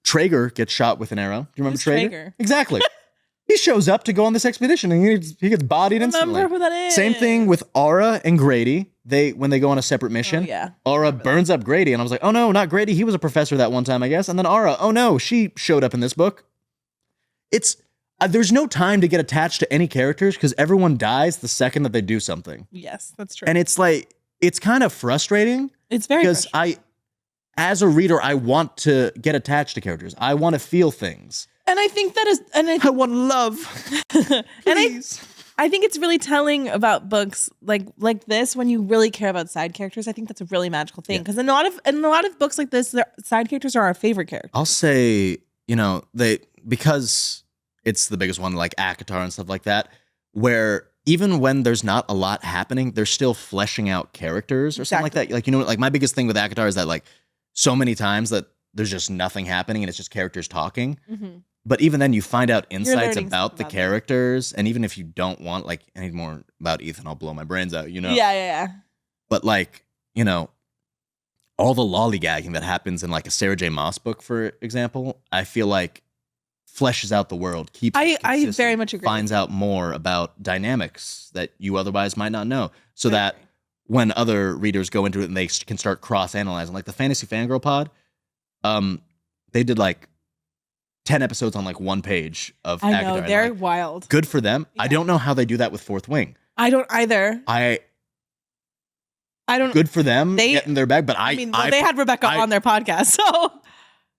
Traeger gets shot with an arrow. Do you remember Traeger? Exactly. He shows up to go on this expedition, and he gets bodied instantly. Remember who that is? Same thing with Aura and Grady. When they go on a separate mission. Oh, yeah. Aura burns up Grady, and I was like, oh no, not Grady. He was a professor that one time, I guess. And then Aura, oh no, she showed up in this book. There's no time to get attached to any characters because everyone dies the second that they do something. Yes, that's true. And it's like, it's kind of frustrating. It's very because as a reader, I want to get attached to characters. I want to feel things. And I think that is, I want love. And I think it's really telling about books like this when you really care about side characters. I think that's a really magical thing because in a lot of books like this, side characters are our favorite characters. I'll say, because it's the biggest one, like ACOTAR and stuff like that, where even when there's not a lot happening, they're still fleshing out characters or something like that. Like, my biggest thing with ACOTAR is that like so many times that there's just nothing happening and it's just characters talking. Mm-hmm. But even then you find out insights about the characters. And even if you don't want like any more about Ethan, I'll blow my brains out, Yeah. But like, all the lollygagging that happens in like a Sarah J Maas book, for example, I feel like fleshes out the world, keeps I very much agree. Finds out more about dynamics that you otherwise might not know. So that when other readers go into it and they can start cross-analyzing, like the Fantasy Fangirl pod, they did like 10 episodes on like one page of I know, Agadar. they're Like, wild. good for them. I don't know how they do that with Fourth Wing. I don't either. I don't. Good for them They- getting their bag, but they had Rebecca on their podcast, so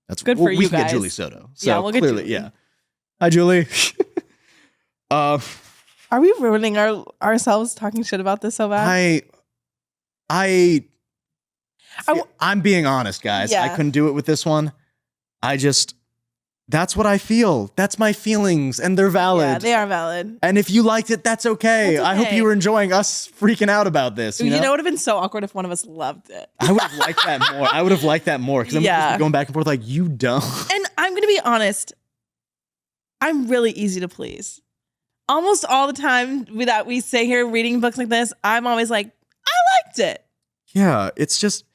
that's good for we you can get guys. Julie Soto. So Yeah, we'll get clearly, Julie. yeah. Hi, Julie. are we ruining ourselves talking shit about this so bad? I'm being honest, guys. Yeah. I couldn't do it with this one. That's what I feel. That's my feelings, and they're valid. Yeah, they are valid. And if you liked it, that's okay. That's I hope okay. you were enjoying us freaking out about this. You know, it would have been so awkward if one of us loved it. I would have liked that more. I would have liked that more because I'm just going back and forth like, you don't. And I'm going to be honest, I'm really easy to please. Almost all the time that we sit here reading books like this, I'm always like, I liked it. Yeah, it's just.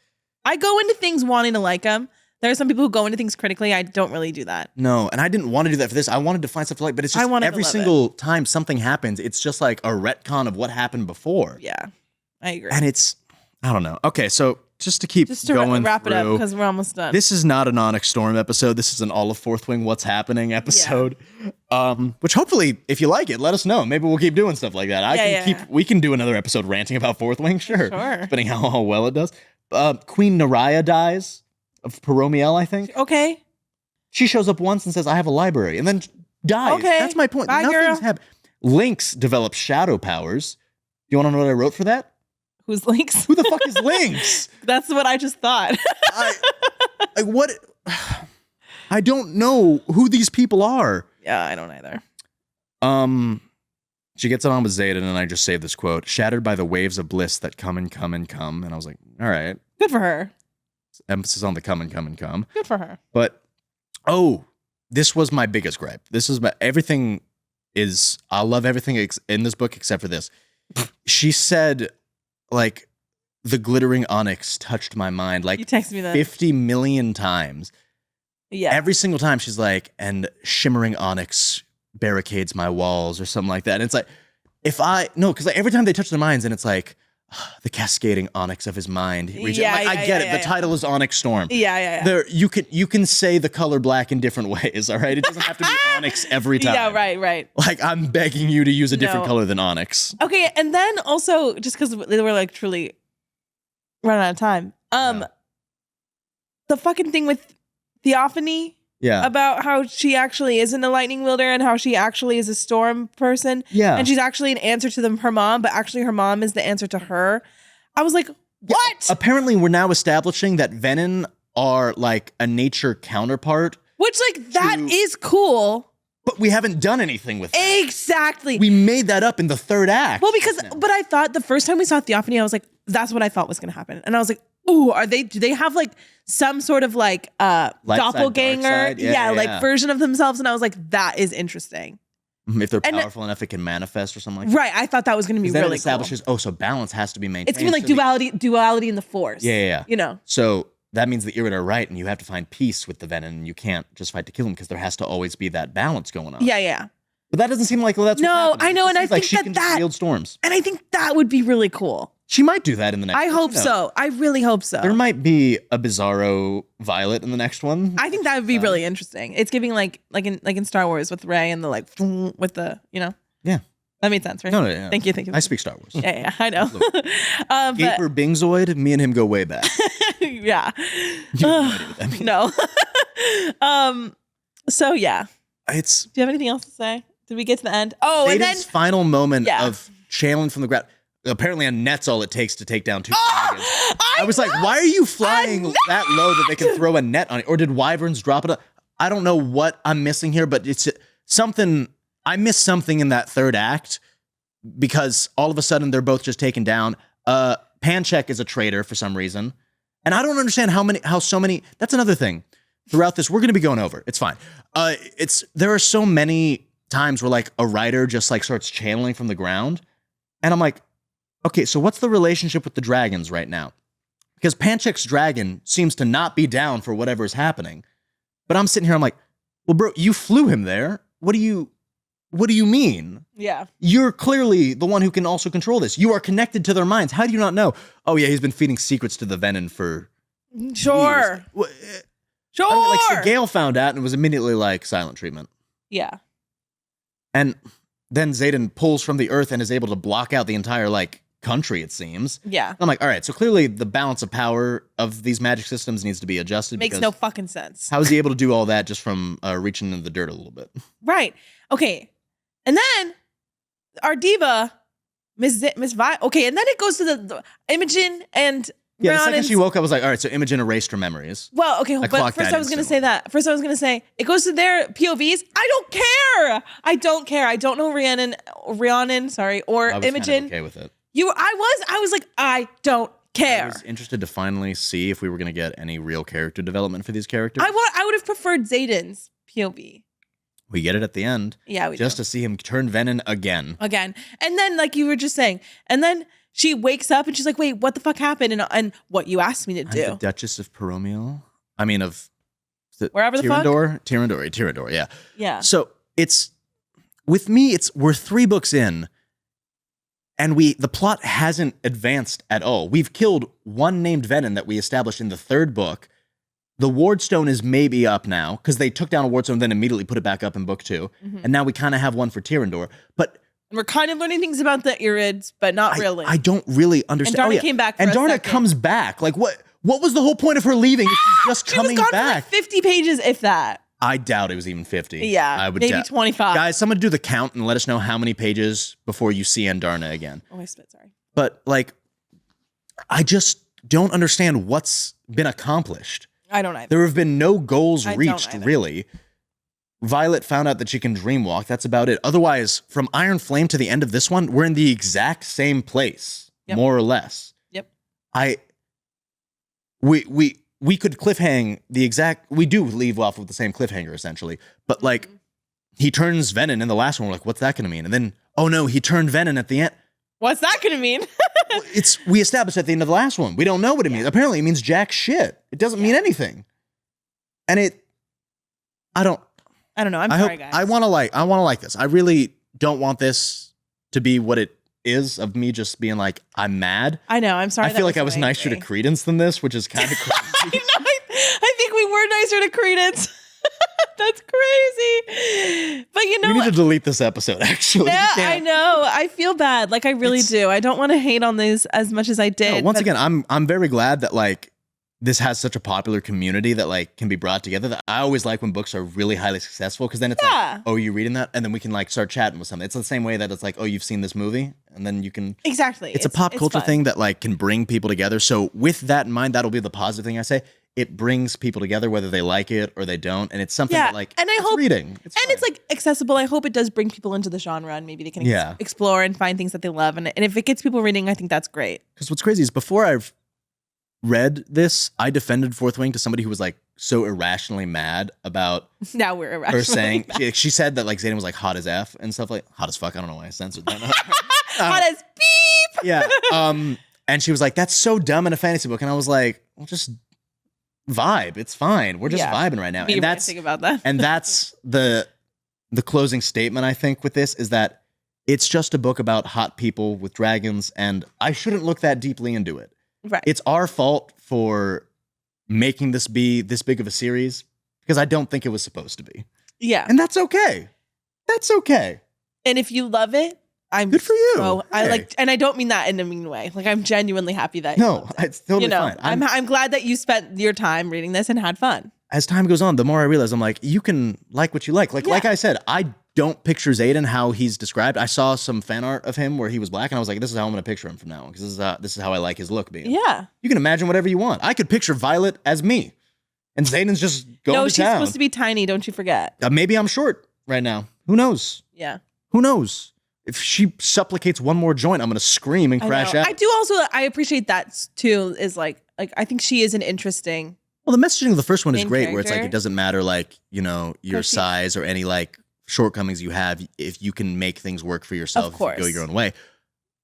I go into things wanting to like them. There are some people who go into things critically. I don't really do that. No, and I didn't want to do that for this. I wanted to find stuff to like, but it's I just wanted to every love single time something happens, it's just like a retcon of what happened before. Yeah, I agree. And it's, I don't know. Okay, so just to keep Just to going wrap it up through, because we're almost done. this is not an Onyx Storm episode. This is an all of Fourth Wing What's Happening episode. Which hopefully, if you like it, let us know. Maybe we'll keep doing stuff like that. We can do another episode ranting about Fourth Wing, sure. Depending how well it does. Queen Naraya dies of Peromiel, I think. Okay. She shows up once and says, I have a library, and then dies. Okay. That's my point. Bye, Nothing's girl. happened. Lynx develops shadow powers. Do you want to know what I wrote for that? Who's Lynx? Who the fuck is Lynx? That's what I just thought. What? I don't know who these people are. Yeah, I don't either. She gets it on with Zayden, and I just saved this quote: "Shattered by the waves of bliss that come and come and come." And I was like, all right. Good for her. Emphasis on the come and come and come. Good for her. But, this was my biggest gripe. This is everything is, I love everything in this book except for this. She said, like, the glittering onyx touched my mind like You texted me that. 50 million times. Yeah. Every single time she's like, and shimmering onyx barricades my walls or something like that. And it's like, because like every time they touch their minds and it's like, the cascading onyx of his mind. I get it. The title is Onyx Storm. Yeah. There, you can say the color black in different ways, all right? It doesn't have to be onyx every time. Yeah, right. Like, I'm begging you to use a different No. color than onyx. Okay, and then also, just because they were like truly running out of time, the fucking thing with Theophany Yeah. about how she actually isn't a lightning wielder and how she actually is a storm person. Yeah. And she's actually an answer to her mom, but actually her mom is the answer to her. I was like, what? Apparently, we're now establishing that Venin are like a nature counterpart, Which, like, that is cool. but we haven't done anything with that. Exactly. We made that up in the third act. Well, but I thought the first time we saw Theophany, I was like, that's what I thought was going to happen. And I was like, ooh, do they have like some sort of like side, doppelganger? dark side? Yeah. Like version of themselves. And I was like, that is interesting. If they're powerful enough, it can manifest or something like that. Right. I thought that was going to be Then really it establishes, so balance has to be maintained. It's going to be like duality in the force. Yeah. You know? So that means the Irid are right, and you have to find peace with the Venin, and you can't just fight to kill them because there has to always be that balance going on. Yeah. But that doesn't seem like that's No, what's happening. I know, It and I seems like think she that can just wield storms. And I think that would be really cool. She might do that in the next. I hope so. I really hope so. There might be a Bizarro Violet in the next one. I think that would be really interesting. It's giving like in Star Wars with Rey and the like with the Yeah. That made sense, right? No, yeah. Thank you. I speak Star Wars. Yeah, I know. Gaper Bingzoid, me and him go way back. Yeah. You have no idea what that means. No. So yeah. Do you have anything else to say? Did we get to the end? Oh, Zayden's and then final moment of channeling from the ground. Apparently, a net's all it takes to take down two dragons. I was like, why are you flying that low that they can throw a net on it? Or did wyverns drop it? I don't know what I'm missing here, but it's something. I missed something in that third act because all of a sudden they're both just taken down. Panchek is a traitor for some reason. And I don't understand how so many. That's another thing. Throughout this, we're going to be going over. It's fine. There are so many times where like a writer just like starts channeling from the ground. And I'm like, okay, so what's the relationship with the dragons right now? Because Panchek's dragon seems to not be down for whatever is happening. But I'm sitting here, I'm like, well, bro, you flew him there. What do you mean? yeah. You're clearly the one who can also control this. You are connected to their minds. How do you not know? Oh, yeah, he's been feeding secrets to the Venin for Sure. years. Sure. I mean, like, so Gale found out and was immediately like silent treatment. Yeah. And then Xaden pulls from the earth and is able to block out the entire like country, it seems. Yeah. I'm like, all right, so clearly the balance of power of these magic systems needs to be adjusted. Makes no fucking sense. How is he able to do all that just from reaching into the dirt a little bit? Right. Okay. And then our diva, Miss Vi. Okay, and then it goes to the Imogen and Yeah, the Ron second and- she woke up, I was like, all right, so Imogen erased her memories. Well, okay, but clocked first that I was going to say instantly. that. First I was going to say, it goes to their POVs. I don't care. I don't care. I don't know Rhiannon, or I was Imogen. kind of okay with it. I was like, I don't care. I was interested to finally see if we were going to get any real character development for these characters. I would have preferred Xaden's POV. We get it at the end. Yeah, we just do. to see him turn Venom again. Again. And then, like you were just saying, and then she wakes up and she's like, wait, what the fuck happened? And what you asked me to I'm do. the Duchess of Peromio. I mean, of Wherever the fuck? Tyrandor, yeah. Yeah. So it's, with me, we're 3 books in, and the plot hasn't advanced at all. We've killed one named Venom that we established in the 3rd book. The Wardstone is maybe up now, because they took down a Wardstone and then immediately put it back up in book 2. Mm-hmm. And now we kind of have one for Tyrandor. But We're kind of learning things about the Irids, but not really. I don't really understand. And Darna came back for and a Darna second. comes back. Like, what was the whole point of her leaving if she's just She coming was gone back? for like 50 pages, if that. I doubt it was even 50. Yeah, I would maybe doubt. 25. Guys, someone do the count and let us know how many pages before you see Andarna again. Oh, I spit, sorry. But, like, I just don't understand what's been accomplished. I don't either. There have been no goals I don't reached, either. really. Violet found out that she can dreamwalk. That's about it. Otherwise, from Iron Flame to the end of this one, we're in the exact same place, Yep. more or less. Yep. We could cliffhang the exact. We do leave off with the same cliffhanger essentially, but like he turns Venom in the last one. We're like, what's that going to mean? And then, oh no, he turned Venom at the end. What's that going to mean? We established at the end of the last one. We don't know what it means. Apparently, it means jack shit. It doesn't mean anything. And I don't know. I'm sorry, guys. I want to like this. I really don't want this to be what it is of me just being like, I'm mad. I know. I'm sorry. I feel like I was nicer to Credence than this, which is kind of crazy. I think we were nicer to Credence. That's crazy. But you know We need what? to delete this episode, actually. Yeah, We can't. I know. I feel bad. Like I really do. I don't want to hate on these as much as I did. No, once but- again, I'm very glad that like this has such a popular community that like can be brought together. That I always like when books are really highly successful because then it's Yeah. like, oh, you reading that, and then we can like start chatting with something. It's the same way that it's like, oh, you've seen this movie, and then you can. Exactly. It's a pop culture fun. thing that like can bring people together. So with that in mind, that'll be the positive thing I say. It brings people together whether they like it or they don't, and it's something Yeah, that like and I it's hope- reading. It's And fine. it's like accessible. I hope it does bring people into the genre and maybe they can Yeah. explore and find things that they love. And if it gets people reading, I think that's great. Because what's crazy is before I've read this, I defended Fourth Wing to somebody who was like so irrationally mad about Now we're her irrational. saying she said that like Xaden was like hot as F and stuff like hot as fuck. I don't know why I censored that. Hot as beep. Yeah. And she was like, that's so dumb in a fantasy book. And I was like, well, just vibe. It's fine. We're just Yeah. vibing right now. Me And that's ranting about that. and that's the closing statement I think with this is that it's just a book about hot people with dragons, and I shouldn't look that deeply into it. Right. It's our fault for making this be this big of a series because I don't think it was supposed to be. Yeah. And that's okay. That's okay. And if you love it, I'm Good for you. So I Hey. like, and I don't mean that in a mean way. Like I'm genuinely happy that No, you loved it. it's totally you know, fine. I'm glad that you spent your time reading this and had fun. As time goes on, the more I realize I'm like, you can like what you like. Like I said, I don't picture Xaden how he's described. I saw some fan art of him where he was black, and I was like, this is how I'm going to picture him from now on because this is how I like his look being. Yeah. You can imagine whatever you want. I could picture Violet as me, and Xaden's just going No, to she's town. supposed to be tiny. Don't you forget. Maybe I'm short right now. Who knows? Yeah. Who knows? If she supplicates one more joint, I'm going to scream and crash I know. out. I do also, I appreciate that too, is like I think she is an interesting. Well, the messaging of the first one is Main great, where it's like character. it doesn't matter, like, you know, your she- size or any like shortcomings you have. If you can make things work for yourself, Of if you go course. your own way.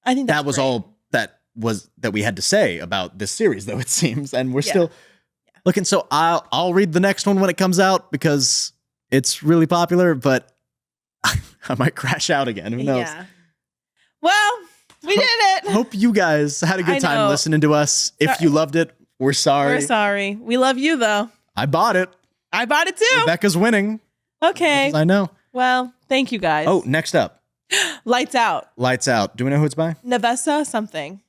I think that's That was great. all that we had to say about this series, though it seems, and we're still looking. So I'll read the next one when it comes out because it's really popular, but I might crash out again. Who knows? Yeah. Well, we did it. Hope you guys had a I good time know. listening to us. If Sorry. you loved it, we're sorry. We're sorry. We love you though. I bought it. I bought it too. Rebecca's winning. Okay. I know. Well, thank you guys. Oh, next up. Lights Out. Lights Out. Do we know who it's by? Nevessa something.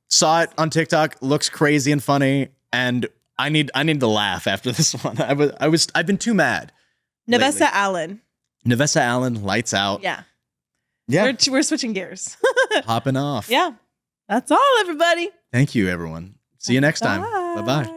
Saw it on TikTok. Looks crazy and funny. And I need to laugh after this one. I've been too mad. Nevessa lately. Allen. Nevessa Allen, Lights Out. Yeah. Yeah. We're switching gears. Popping off. Yeah. That's all, everybody. Thank you, everyone. See you next time. Bye-bye.